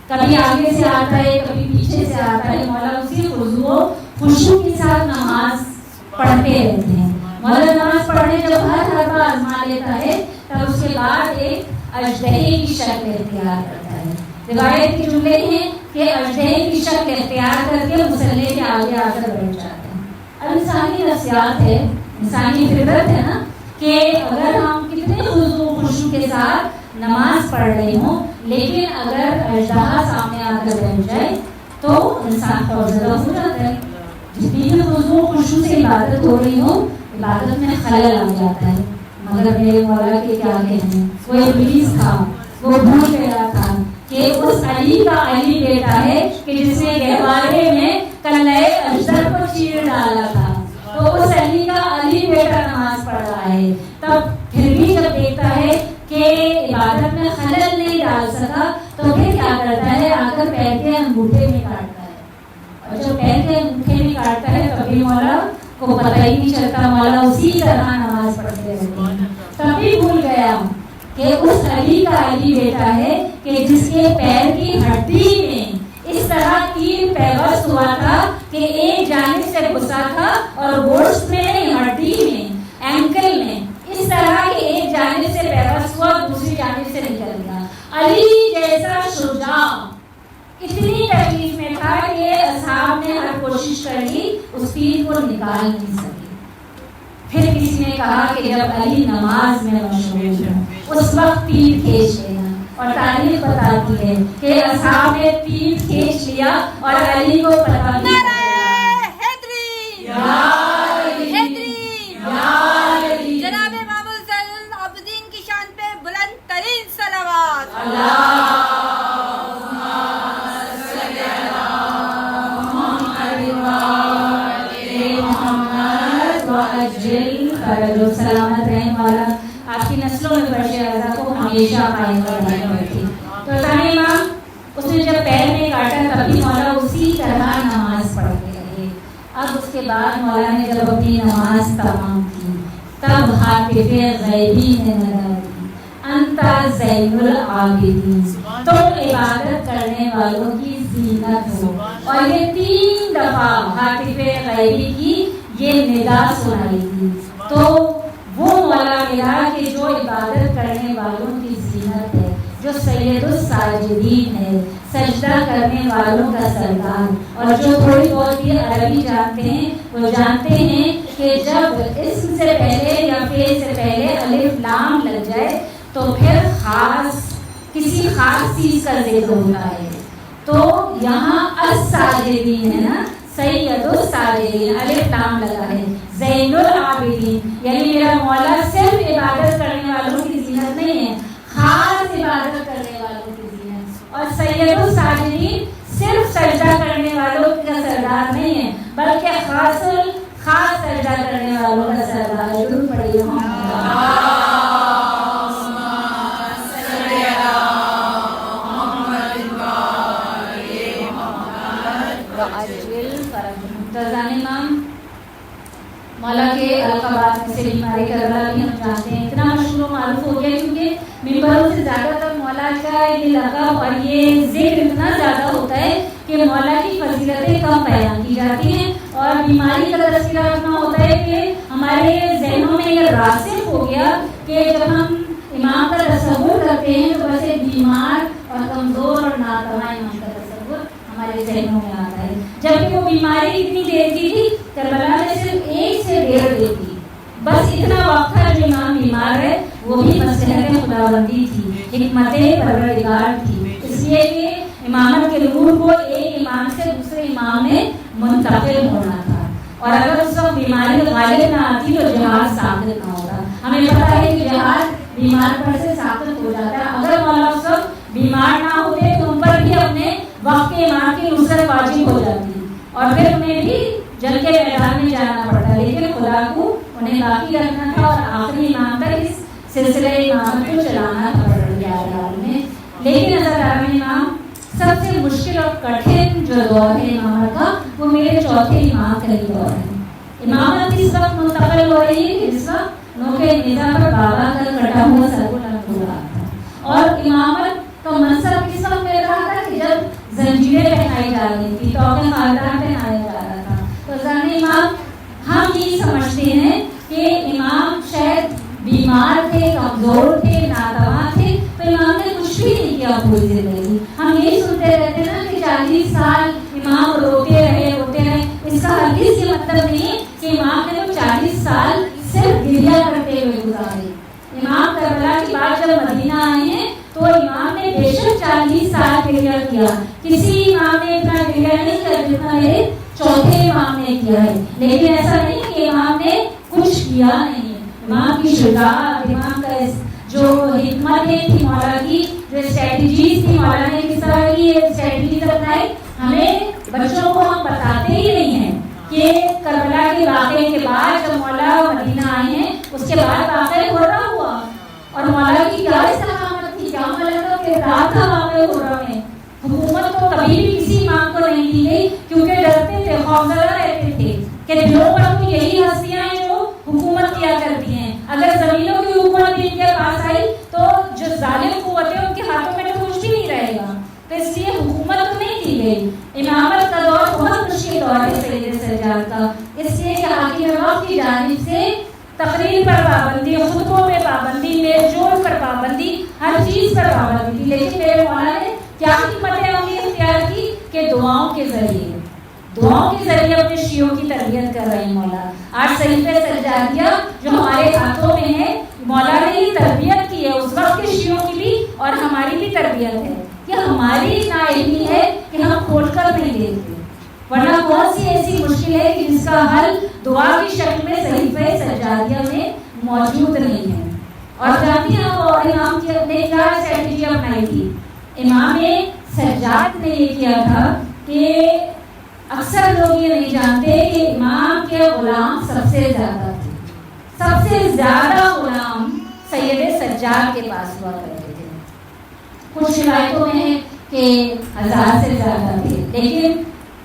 [SPEAKER 1] کبھی آگے سے آتا ہے کبھی پیچھے سے آتا ہے۔ مولا اسی خضوع و خشوع کے ساتھ نماز پڑھتے رہتے ہیں۔ مولا نماز پڑھنے جب ہر حربہ آزما لیتا ہے تب اس کے بعد ایک اژدہے کی شکل اختیار کرتا ہے۔ روایت کے جملے ہیں کہ اژدہے کی شکل اختیار کر کے مصلی کے آگے آ کر بیٹھ جاتے ہیں۔ اب انسانی نفسیات ہے، انسانی فطرت ہے نا کہ اگر ہم کتنے خضوع و خشوع کے ساتھ نماز پڑھ رہے ہوں لیکن اگر اژدہا سامنے آ کر بیٹھ جائے تو انسان خوفزدہ ہو جاتا ہے۔ جتنی بھی خضوع و خشوع سے عبادت ہو رہی ہو عبادت میں خلل آ جاتا ہے۔ مگر میرے مولا کے کیا کہنے، وہ ابلیس تھا، وہ بھول گیا تھا کہ اس علی کا علی بیٹا ہے کہ جس نے گہوارے میں کلہے اجدر کو چیر ڈالا تھا، تو اس علی کا علی بیٹا نماز پڑھ رہا ہے۔ تب پھر بھی جب دیکھتا ہے کہ عبادت میں خلل نہیں ڈال سکا تو پھر کیا کرتا ہے، آ کر پیر کے انگوٹھے میں کاٹتا ہے، اور جب پیر کے انگوٹھے میں کاٹتا ہے تبھی مولا کو پتہ ہی نہیں چلتا، مولا اسی طرح نماز پڑھتے رہتے ہیں۔ تبھی بھول گیا کہ اس علی کا علی بیٹا ہے کہ جس کے پیر کی ہڈی میں اس طرح تیر پیوست ہوا تھا کہ ایک جانب سے گھسا تھا اور گوشت میں نہیں، ہڈی میں، اینکل میں، اس طرح کہ ایک جانب سے پیوست ہوا دوسری جانب سے نکل گیا۔ علی جیسا شجاع اتنی تکلیف میں تھا کہ اصحاب نے ہر کوشش کر لی اس تیر کو نکال نہیں سکے۔ پھر کسی نے کہا کہ جب علی نماز میں مشغول ہو اس وقت تیر کھینچ لینا، اور تاریخ بتاتی ہے کہ اصحاب نے تیر کھینچ لیا اور علی کو پتہ نہیں چلا۔
[SPEAKER 2] جناب امام زین العابدین کی شان پہ بلند ترین صلوات۔
[SPEAKER 1] جو سلامت رہنے والا آپ کی نسلوں میں برش رضا کو ہمیشہ قائم کرنے بیٹھی۔ تو ثانی امام اس نے جب پیر میں کاٹا تبھی مولا اسی طرح نماز پڑھتے رہے۔ اب اس کے بعد مولا نے جب اپنی نماز تمام کی تب ہاتف غیبی نے ندا دی، انتا زین العابدین، تم عبادت کرنے والوں کی زینت ہو۔ اور یہ 3 دفعہ ہاتف غیبی کی یہ ندا سنائی تھی۔ تو وہ مولا ملا کہ جو عبادت کرنے والوں کی زینت ہے، جو سید الساجدین ہے، سجدہ کرنے والوں کا سردار، اور جو تھوڑی بہت ہی عربی جانتے ہیں وہ جانتے ہیں کہ جب اسم سے پہلے یا فعل سے پہلے الف لام لگ جائے تو پھر کسی خاص چیز کا ذکر ہوتا ہے۔ تو یہاں الساجدین ہے نا، سید الساجدین، الف لام لگا ہے، زین العابدین، یعنی میرا مولا صرف عبادت کرنے والوں کی زینت نہیں ہے، خاص عبادت کرنے والوں کی زینت۔ اور سید الساجدین صرف سجدہ کرنے والوں کا سردار نہیں ہے بلکہ خاص سجدہ کرنے والوں کا سردار ہے۔ ضرور پڑھیے مولا کے القابات سے بیماری کربلا بھی ہم جانتے ہیں، اتنا مشہور و معروف ہو گیا کیونکہ ممبروں سے زیادہ تر مولا کا یہ لقب اور یہ ذکر اتنا زیادہ ہوتا ہے کہ مولا کی فضیلتیں کم بیان کی جاتی ہیں، اور بیماری کا تذکرہ اتنا ہوتا ہے کہ ہمارے ذہنوں میں یہ راسخ ہو گیا کہ جب ہم امام کا تصور کرتے ہیں تو بس ایک بیمار اور کمزور اور ناتواں امام کا تصور ہمارے ذہنوں میں آتا ہے، جبکہ وہ بیماری اتنی دیر کی تھی، کربلا میں صرف 1 سے 1.5 دن تھی، بس اتنا وقت تھا جو امام بیمار ہے، وہ بھی مصلحت خداوندی تھی، حکمت پروردگار تھی، اس لیے کہ امامت کے نور کو ایک امام سے دوسرے امام میں منتقل ہونا تھا، اور اگر اس وقت بیماری غالب نہ آتی تو جہاد ثابت نہ ہوتا۔ ہمیں پتا ہے کہ جہاد بیمار پر سے ثابت ہو جاتا ہے، اگر مولا اس وقت بیمار نہ ہوتے تو ان پر بھی اپنے وقت کے امام کی نصرت واجب ہو جاتی اور پھر انہیں بھی جنگ کے میدان میں جانا پڑتا، لیکن خدا کو انہیں باقی رکھنا تھا اور آخری امام تک اس سلسلہ امامت کو چلانا تھا پڑھ میں۔ لیکن حضرت امام سب سے مشکل اور کٹھن جو دور ہے امامت کا، وہ میرے چوتھے امام کا ہی دور ہے۔ امامت اس وقت منتقل ہو رہی ہے جس وقت نوکے نیزہ پر بابا کا کٹا ہوا سر کو لگ ہو رہا تھا، اور امامت کا منصب کس وقت مل رہا تھا کہ جب زنجیریں پہنائی جا رہی تھی، توقع خاندان پہنایا جا رہا تھا۔ تو زن امام ہم یہ سمجھتے ہیں کہ امام شاید بیمار تھے، کمزور تھے، ناتواں تھے، تو امام نے کچھ بھی نہیں کیا پوری زندگی۔ ہم یہی سنتے رہتے ہیں نا کہ 40 سال امام روتے رہے۔ اس کا ہرگز یہ مطلب نہیں کہ امام نے وہ 40 سال صرف گریہ کرتے ہوئے گزارے۔ امام کربلا کے بعد جب مدینہ آئے ہیں تو امام نے بے شک 40 سال گریہ کیا، کسی امام نے اتنا گریہ نہیں کیا جتنا میرے چوتھے امام نے کیا ہے۔ لیکن ایسا نہیں کہ امام نے کچھ کیا نہیں، امام کی شجاعت، امام کا جو حکمت تھی مولا کی، جو اسٹریٹجیز تھی مولا نے کس طرح کی اسٹریٹجیز اپنائی، ہمیں بچوں کو ہم بتاتے ہی نہیں ہیں کہ کربلا کے واقعے کے بعد جب مولا مدینہ آئے ہیں اس کے بعد واقعہ گھوڑا ہوا اور مولا کی کیا استقامت تھی، کیا ملکہ کردار تھا واقعہ گھوڑا میں۔ حکومت تو کبھی بھی کسی امام کو نہیں دی گئی کیونکہ ڈرتے تھے، خوفزدہ رہتے تھے کہ دلوں پر تو یہی ہستیاں ہیں جو حکومت کیا کرتی ہیں، اگر زمینوں کی حکومت ان کے پاس آئی تو جو ظالم قوتیں ان کے ہاتھوں میں تو کچھ بھی نہیں رہے گا، تو اس لیے حکومت تو نہیں دی گئی۔ امامت کا دور بہت مشکل دور ہے سید سجاد کا، اس لیے کہ حاکم وقت کی جانب سے تقریر پر پابندی، خطبوں میں پابندی، میل جول پر پابندی، ہر چیز پر پابندی تھی، لیکن میرے مولا نے کیا حکمت عملی اختیار کی کہ دعاؤں کے ذریعے اپنے شیعوں کی تربیت کر رہے ہیں مولا۔ آج صحیفہ سجادیہ جو ہمارے ہاتھوں میں ہے، مولا نے یہ تربیت کی ہے، اس وقت کے شیعوں کی بھی اور ہماری بھی تربیت ہے۔ یہ ہماری نااہلی ہے کہ ہم کھول کر نہیں دیکھتے، ورنہ کون سی ایسی مشکل ہے کہ جس کا حل دعا کی شکل میں صحیفہ سجادیہ میں موجود نہیں ہے۔ اور جانتی ہیں اور امام نے کیا اسٹریٹجی اپنائی تھی؟ امام سجاد نے یہ کیا تھا کہ اکثر لوگ یہ نہیں جانتے کہ امام کے غلام سب سے زیادہ تھے، سب سے زیادہ غلام سید سجاد کے پاس ہوا کرتے تھے۔ کچھ روایتوں میں ہے کہ 1000 سے زیادہ تھے، لیکن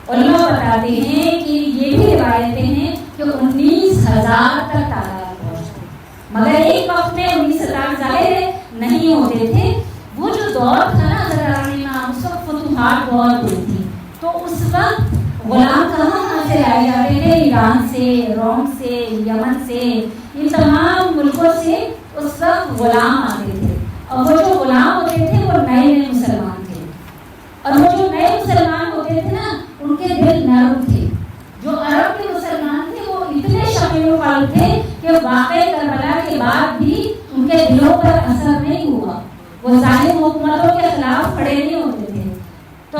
[SPEAKER 1] علماء بتاتے ہیں کہ یہ بھی روایتیں ہیں کہ 19,000 تک تعداد پہنچتی، مگر ایک وقت میں 19,000 ظاہر نہیں ہوتے تھے۔ وہ جو دور تھا نا اس وقت فتوحات بہت ہوئی تھی، تو اس وقت غلام کہاں سے لائے جاتے تھے؟ ایران سے، روم سے، یمن سے، ان تمام ملکوں سے اس وقت غلام آتے تھے، اور وہ جو غلام ہوتے تھے وہ نئے مسلمان تھے، اور وہ جو نئے مسلمان ہوتے تھے نا ان کے دل نرم تھے۔ جو عرب کے مسلمان تھے وہ اتنے شفیع قلب تھے کہ واقعہ کربلا کے بعد بھی ان کے دلوں پر اثر نہیں ہوا، وہ ظالم حکومتوں کے خلاف کھڑے نہیں ہوتے تھے۔ تو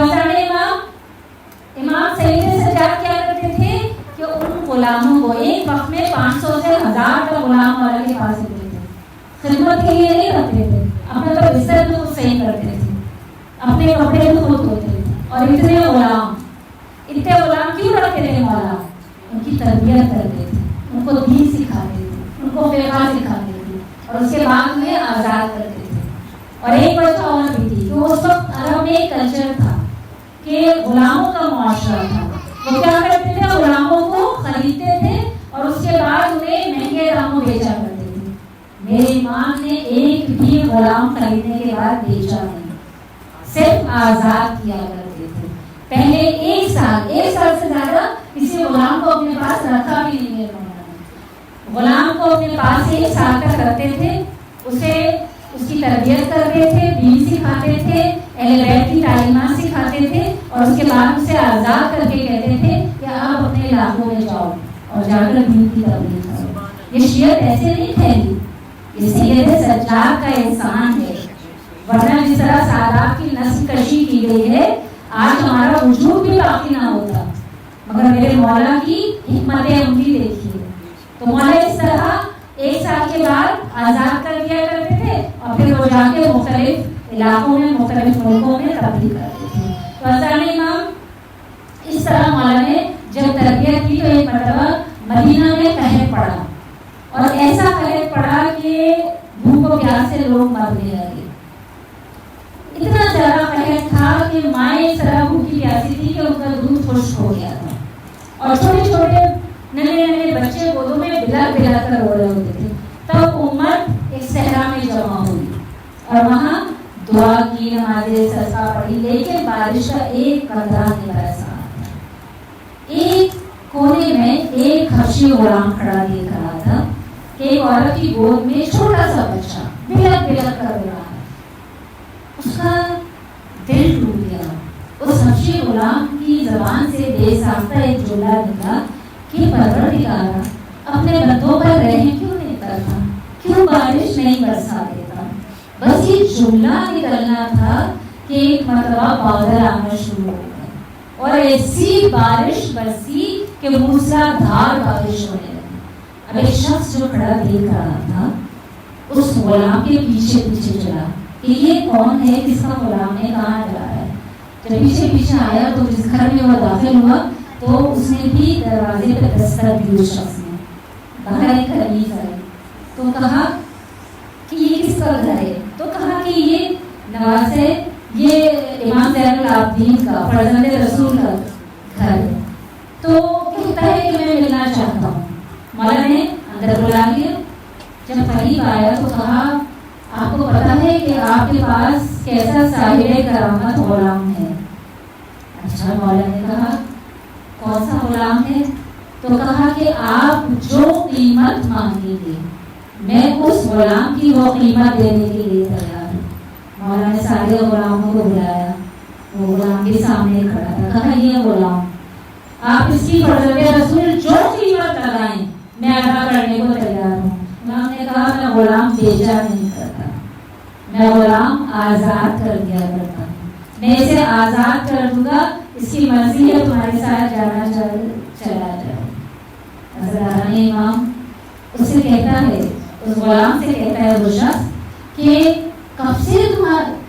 [SPEAKER 1] امام سید سجاد کیا کرتے تھے کہ ان غلاموں کو ایک وقت میں 500 سے 1000 کا غلام مولا کے پاس ہوتے تھے، خدمت کے لیے نہیں رکھتے تھے، اپنا تو بستر بھی خود صحیح کرتے تھے، اپنے کپڑے بھی خود دھوتے تھے، اور اتنے غلام کیوں رکھتے تھے مولا؟ ان کی تربیت کرتے تھے، ان کو دین سکھاتے تھے، ان کو فقہ سکھاتے تھے، اور اس کے بعد انہیں آزاد کرتے تھے۔ اور ایک وجہ اور بھی تھی کہ اس وقت عرب میں ایک کلچر تھا کہ غلاموں کا معاشرہ تھا، وہ کیا کرتے تھے؟ غلاموں کو خریدتے تھے اور اس کے بعد انہیں مہنگے داموں بیچا کرتے تھے۔ میرے امام نے ایک بھی غلام خریدنے کے بعد بیچا نہیں، صرف آزاد کیا کرتے تھے۔ پہلے ایک سال سے زیادہ کسی غلام کو اپنے پاس رکھا بھی نہیں ہے، غلام کو اپنے پاس 1 سال تک رکھتے تھے، اسے اس کی تربیت کرتے تھے، دین سکھاتے تھے، اہل بیت کی تعلیمات سکھاتے تھے، اور اس کے بعد اسے آزاد کر کے کہتے تھے کہ آپ اپنے علاقوں میں جاؤ اور جا کر دین کی تبلیغ کرو۔ یہ شیعت ایسے نہیں پھیلی، یہ سید سجاد کا احسان ہے، ورنہ جس طرح سادات کی نسل کشی کی گئی ہے آج ہمارا وجود بھی باقی نہ ہوتا، مگر میرے مولا کی حکمت عملی دیکھیے۔ تو مولا اس طرح 1 سال کے بعد آزاد کر دیا کرتے تھے، اور پھر وہ جا کے مختلف علاقوں میں، مختلف ملکوں میں تبلیغ کرتے تھے۔ تو حضرت امام اس طرح مولا نے جب تربیت کی تو ایک مرتبہ مدینہ میں قحط پڑا اور ایسا قحط پڑا کہ بھوک و پیاس سے لوگ مرنے لگے. اتنا زیادہ قحط تھا کہ مائیں اس طرح بھوکی پیاسی تھی کہ ان کا دودھ خشک ہو گیا تھا اور چھوٹے چھوٹے ننے ننے بچے گودوں میں بلا بلا کر رو رہے ہوتے تھے. تب امت ایک صحرا میں جمع ہوئی اور وہاں دعا کی، نمازیں سجدہ پڑھی، لیکن بارش کا ایک قطرہ نہیں برسا. ایک کونے میں ایک حبشی غلام کھڑا دیکھ رہا تھا کہ ایک عورت کی گود میں چھوٹا سا بچہ بلک بلک کر رہا ہے. اس کا دل ٹوٹ گیا. اس حبشی غلام کی زبان سے بے ساختہ ایک جملہ نکلا کہ پروردگار اپنے بندوں پر رحم کیوں نہیں کرتا، کیوں بارش نہیں برسا دیتا. بس یہ جملہ نکلنا تھا کہ ایک مرتبہ بادل آنا شروع ہو گئے اور ایسی بارش برسی کہ موسلادھار بارش ہونے لگی. اب ایک شخص جو کھڑا دیکھ رہا تھا اس غلام کے پیچھے پیچھے چلا کہ یہ کون ہے، کس کا غلام ہے، کہاں جا رہا ہے. جب پیچھے پیچھے آیا تو جس گھر میں وہ داخل ہوا تو اس نے بھی دروازے پہ دستک دی. اس شخص نے باہر ایک قمیص آئی تو کہا کہ یہ کس کا گھر ہے، تو کہا کہ یہ نواز ہے، یہ امام زین العابدین کا، فرزند رسول کا گھر ہے. تو کہتا ہے کہ میں ملنا چاہتا ہوں. مولا نے اندر بلا لیا. جب قریب آیا تو کہا آپ کو پتا ہے کہ آپ کے پاس کیسا صاحب کرامت غلام ہے. اچھا. مولا نے کہا کون سا غلام ہے؟ تو کہا کہ آپ جو قیمت مانگیں گے میں اس غلام کی وہ قیمت دینے کے لیے تیار ہوں. مولا نے سارے غلاموں کو بلایا. وہ غلام کے سامنے کھڑا تھا. کہا یہ غلام آپ اس کی فرزند رسول جو قیمت لگائیں میں ادا کرنے کو تیار ہوں. غلام نے کہا میں غلام بیچا نہیں کرتا، میں غلام آزاد کر دیا کرتا ہوں. میں اسے آزاد کر دوں گا، اس کی مرضی ہے تمہارے ساتھ جانا چلا جائے. حضرت امام اس سے کہتا ہے، اس غلام سے کہتا ہے وہ شخص کہ کب سے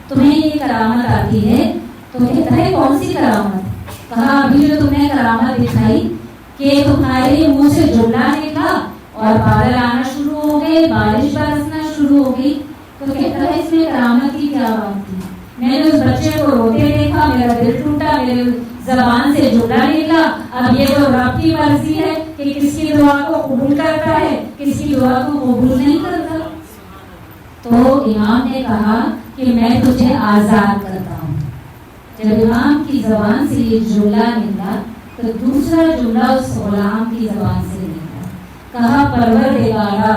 [SPEAKER 1] تمہیں یہ کرامت آتی ہے؟ تو کہتا ہے کون سی کرامت؟ کہا ابھی جو تم نے کرامت دکھائی کہ تمہارے منہ سے جملہ نکلا اور بادل آنا شروع ہو گئے، بارش برسنا شروع ہو گئی. تو کہتا ہے اس میں کرامت کی کیا بات تھی؟ میں نے اس بچے کو روتے دیکھا، میرا دل ٹوٹا، میرے زبان سے جملہ نکلا. اب یہ تو رب کی مرضی ہے کہ کس کی دعا کو قبول کرتا ہے، کس کی دعا کو قبول نہیں کرتا. تو امام نے کہا کہ میں تجھے آزاد کرتا ہوں. جب امام کی زبان سے یہ جملہ نکلا تو دوسرا جملہ اس غلام کی زبان سے نکلا. کہا پروردگارا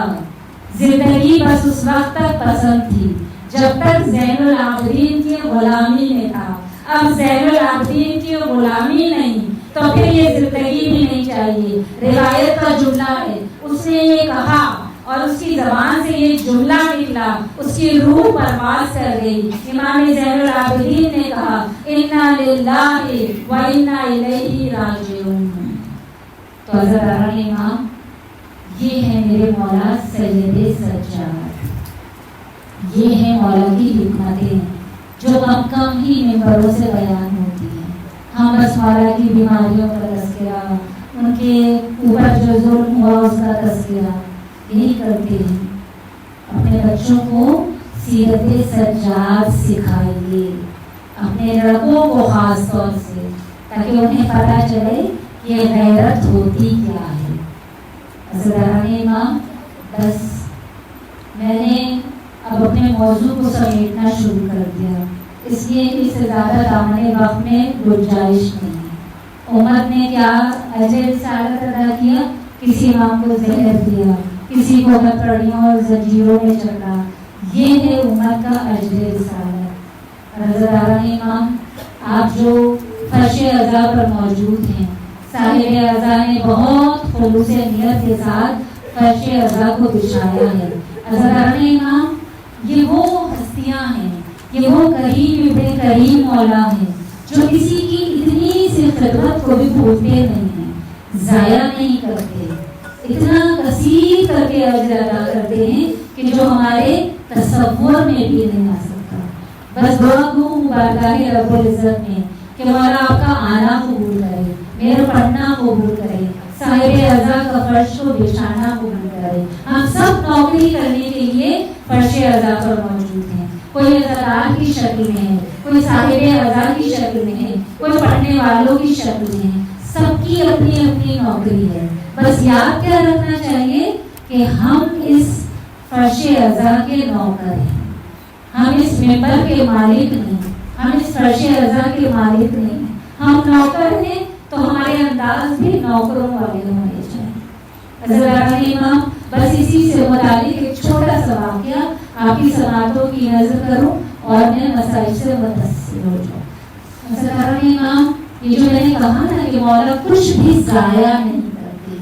[SPEAKER 1] زندگی بس اس وقت تک پسند تھی جب تک زین العابدین کی غلامی میں تھا. اب زین العابدین کی غلامی نہیں تو پھر یہ زندگی بھی نہیں چاہیے. روایت کا جملہ ہے، اس نے یہ کہا اور اس کی زبان سے یہ جملہ نکلا، اس کی روح پرواز کر گئی. امام زین العابدین نے کہا انا للہ و انا الیہ راجعون. تو حضرت امام یہ ہے میرے مولا سید سجاد، یہ ہے مولا کی حکمتیں جو کم کم ہی ممبروں سے بیان ہوتی ہیں. ہم بس مولا کی بیماریوں کا تذکرہ، ان کے اوپر جو ظلم ہوا اس کا تذکرہ یہی کرتے ہیں. اپنے بچوں کو سیرت سجاد سکھائیے، اپنے لڑکوں کو خاص طور سے، تاکہ انہیں پتہ چلے کہ غیرت ہوتی کیا ہے. حضرت امام بس میں نے اب اپنے موضوع کو سمیٹنا شروع کر دیا، اس لیے کہ اس سے زیادہ دامن وقت میں گنجائش نہیں ہے. امت نے کیا اجر رسالت ادا کیا؟ کسی امام کو زہر دیا، کسی کو ہتھکڑیوں اور زنجیروں میں چڑھا. یہ ہے امت کا اجر رسالت. حضرت امام آپ جو فرش عزا پر موجود ہیں، صاحب عزا نے بہت خلوص نیت کے ساتھ فرش عزا کو بچھایا ہے. حضرت امام یہ وہ ہستیاں ہیں، یہ وہ کریم ابن کریم مولا ہیں جو کسی کی اتنی سی خدمت کو بھی بھولتے نہیں ہیں، ضائع نہیں کرتے، اتنا کثیر کر کے اجر ادا کرتے ہیں کہ جو ہمارے تصور میں بھی نہیں آ سکتا. بس دعا گو مبارکہ رب العزت میں کہ مولا آپ کا آنا قبول کرے، میرا پڑھنا قبول کرے، صاحب عزا کا فرش کو بچھانا قبول کرے. ہم سب نوکری کرنے کے لیے فرش عزا پر موجود ہیں. کوئی عزادار کی شکل میں ہے، کوئی صاحب عزا کی شکل میں ہے، کوئی پڑھنے والوں کی شکل میں ہے. سب کی اپنی اپنی نوکری ہے. بس یاد کیا رکھنا چاہیے کہ ہم اس فرش عزا کے نوکر ہیں. ہم اس ممبر کے مالک نہیں، ہم اس فرش عزا کے مالک نہیں ہیں. ہم نوکر ہیں تو ہمارے انداز بھی نوکروں والے ہونے چاہیے. حضرت امام بس اسی سے متعلق ایک چھوٹا سا واقعہ آپ کی سماعتوں کی نظر کروں اور میں مسائل سے متاثر ہو جاؤں. حضرت امام یہ جو میں نے کہا نا کہ مولا کچھ بھی ضائع نہیں کرتی،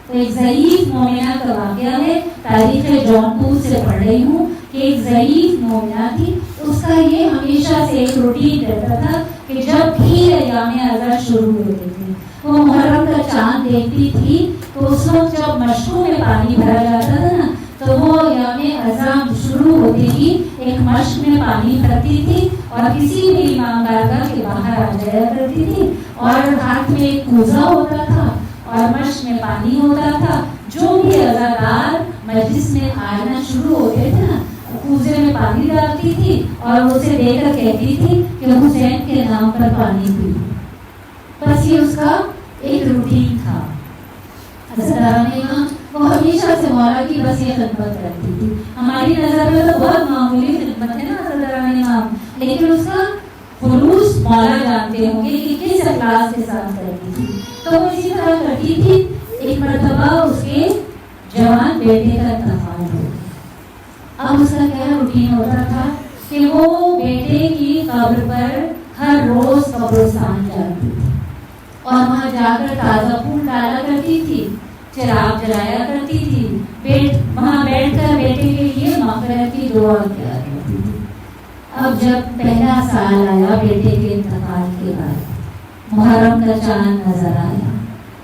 [SPEAKER 1] تو ایک ضعیف مومنہ کا واقعہ ہے. تاریخ جونپور سے پڑھ رہی ہوں کہ ایک ضعیف مومنہ تھی. اس کا یہ ہمیشہ سے ایک روٹین رہتا تھا کہ جب بھی ایام اعضاء شروع ہوتے تھے وہ محرم کا چاند دیکھتی تھی تو اس وقت جب مشکوں میں پانی بھرا جاتا تھا نا تو وہ ایام اعضاء شروع ہوتے ہی ایک مشک میں پانی بھرتی تھی اور کسی بھی امام بارگاہ کے باہر آ جایا کرتی تھی اور ہاتھ میں ایک کوزہ ہوتا تھا اور مشک میں پانی ہوتا تھا. جو بھی عزادار مجلس میں آنا شروع ہوتے تھے نا کوزے میں پانی ڈالتی تھی اور اسے دے کر کہتی تھی کہ حسین کے نام پر پانی پی. بس یہ اس کا ایک روٹین تھا. وہ ہمیشہ سے مولا کی بس یہ خدمت کرتی تھی. ہماری نظر میں تو بہت معمولی خدمت ہے نا حضرت، لیکن اس کا خلوص مولا جانتے ہوں گے کہ کس اخلاص کے ساتھ کرتی تھی. تو وہ اسی طرح کرتی تھی. ایک مرتبہ اس کے جوان بیٹے کا انتقال ہو گیا. اب اس کا کیا روٹین ہوتا تھا کہ وہ بیٹے کی قبر پر ہر روز قبرستان جاتی تھی اور وہاں جا کر تازہ پھول ڈالا کرتی تھی، چراغ جلایا کرتی تھی، وہاں بیٹھ کر بیٹے کے لیے مغفرت کی دعا کیا کرتی تھی. اب جب پہلا سال آیا بیٹے کے انتقال کے بعد، محرم کا چاند نظر آیا.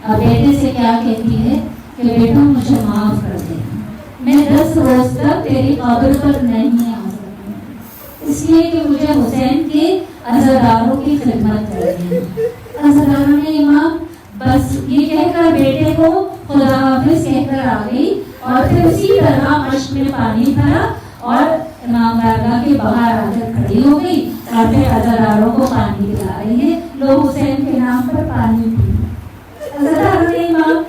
[SPEAKER 1] اب بیٹے سے کیا کہتی ہے کہ بیٹا مجھے معاف کر دینا، میں 10 روز تک تیری قبر پر نہیں آ سکتی اس لیے کہ مجھے حسین کے عزاداروں کی خدمت کرنی ہے. عزاداروں نے امام بس یہ کہہ کر بیٹے کو خدا حافظ کہہ کر آ گئی اور پھر اسی طرح مشق میں پانی بھرا اور امام بارگاہ کے باہر آ کر کھڑی ہو گئی اور پھر عزاداروں کو پانی پلا رہی ہے. لوگ حسین کے نام پر پانی پی. عزاداروں نے امام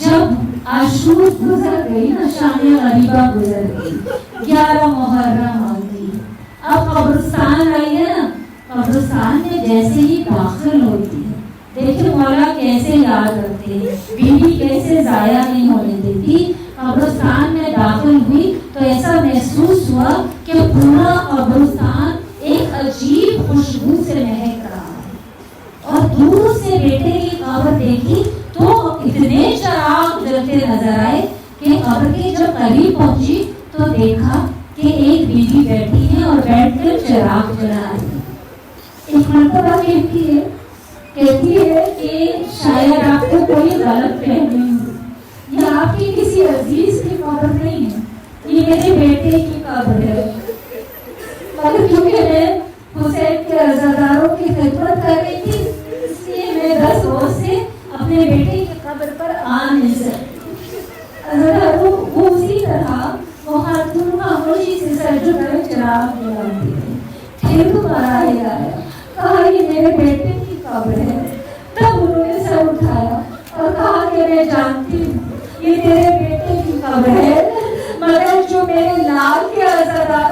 [SPEAKER 1] جب عاشور گزر گئی نا، شان غریبہ گزر گئی، 11 محرم آ گئی، اب قبرستان آئی ہے نا، قبرستان میں جیسے ہی داخل ہوتی ہے دیکھیں مولا کیسے یاد رکھتے ہیں، بیوی کیسے ضائع نہیں ہونے دیتی. قبرستان میں داخل ہوئی تو ایسا محسوس ہوا کہ پورا قبرستان ایک عجیب خوشبو سے مہک رہا ہے اور دور سے بیٹے کی قبر دیکھی تو اتنے چراغ جلتے نظر آئے کہ قبر کے جب قریب پہنچی تو دیکھا کہ ایک بیوی بیٹھی ہے اور بیٹھ کر چراغ جلا رہی ہے. ایک مرتبہ کہتی ہے کہ شاید آپ کو کوئی غلط فہمی ہو، یہ آپ کی کسی عزیز کی قبر نہیں ہے، یہ میرے بیٹے کی قبر ہے. مگر کیونکہ میں حسین کے عزاداروں کی خدمت کر رہی تھی اس لیے میں 10 روز سے اپنے بیٹے کی قبر پر آ نہیں سکتی. وہ اسی طرح وہ خاتون خاموشی سے سر جھکائے چراغ جلاتی ہے. پھر دوبارہ آیا کہا یہ میرے بیٹے کی قبر ہے. تب انہوں نے سر اٹھایا اور کہا کہ میں جانتی ہوں یہ تیرے بیٹے کی قبر ہے، مگر جو میرے لال کے عزادار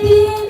[SPEAKER 1] 3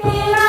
[SPEAKER 1] 13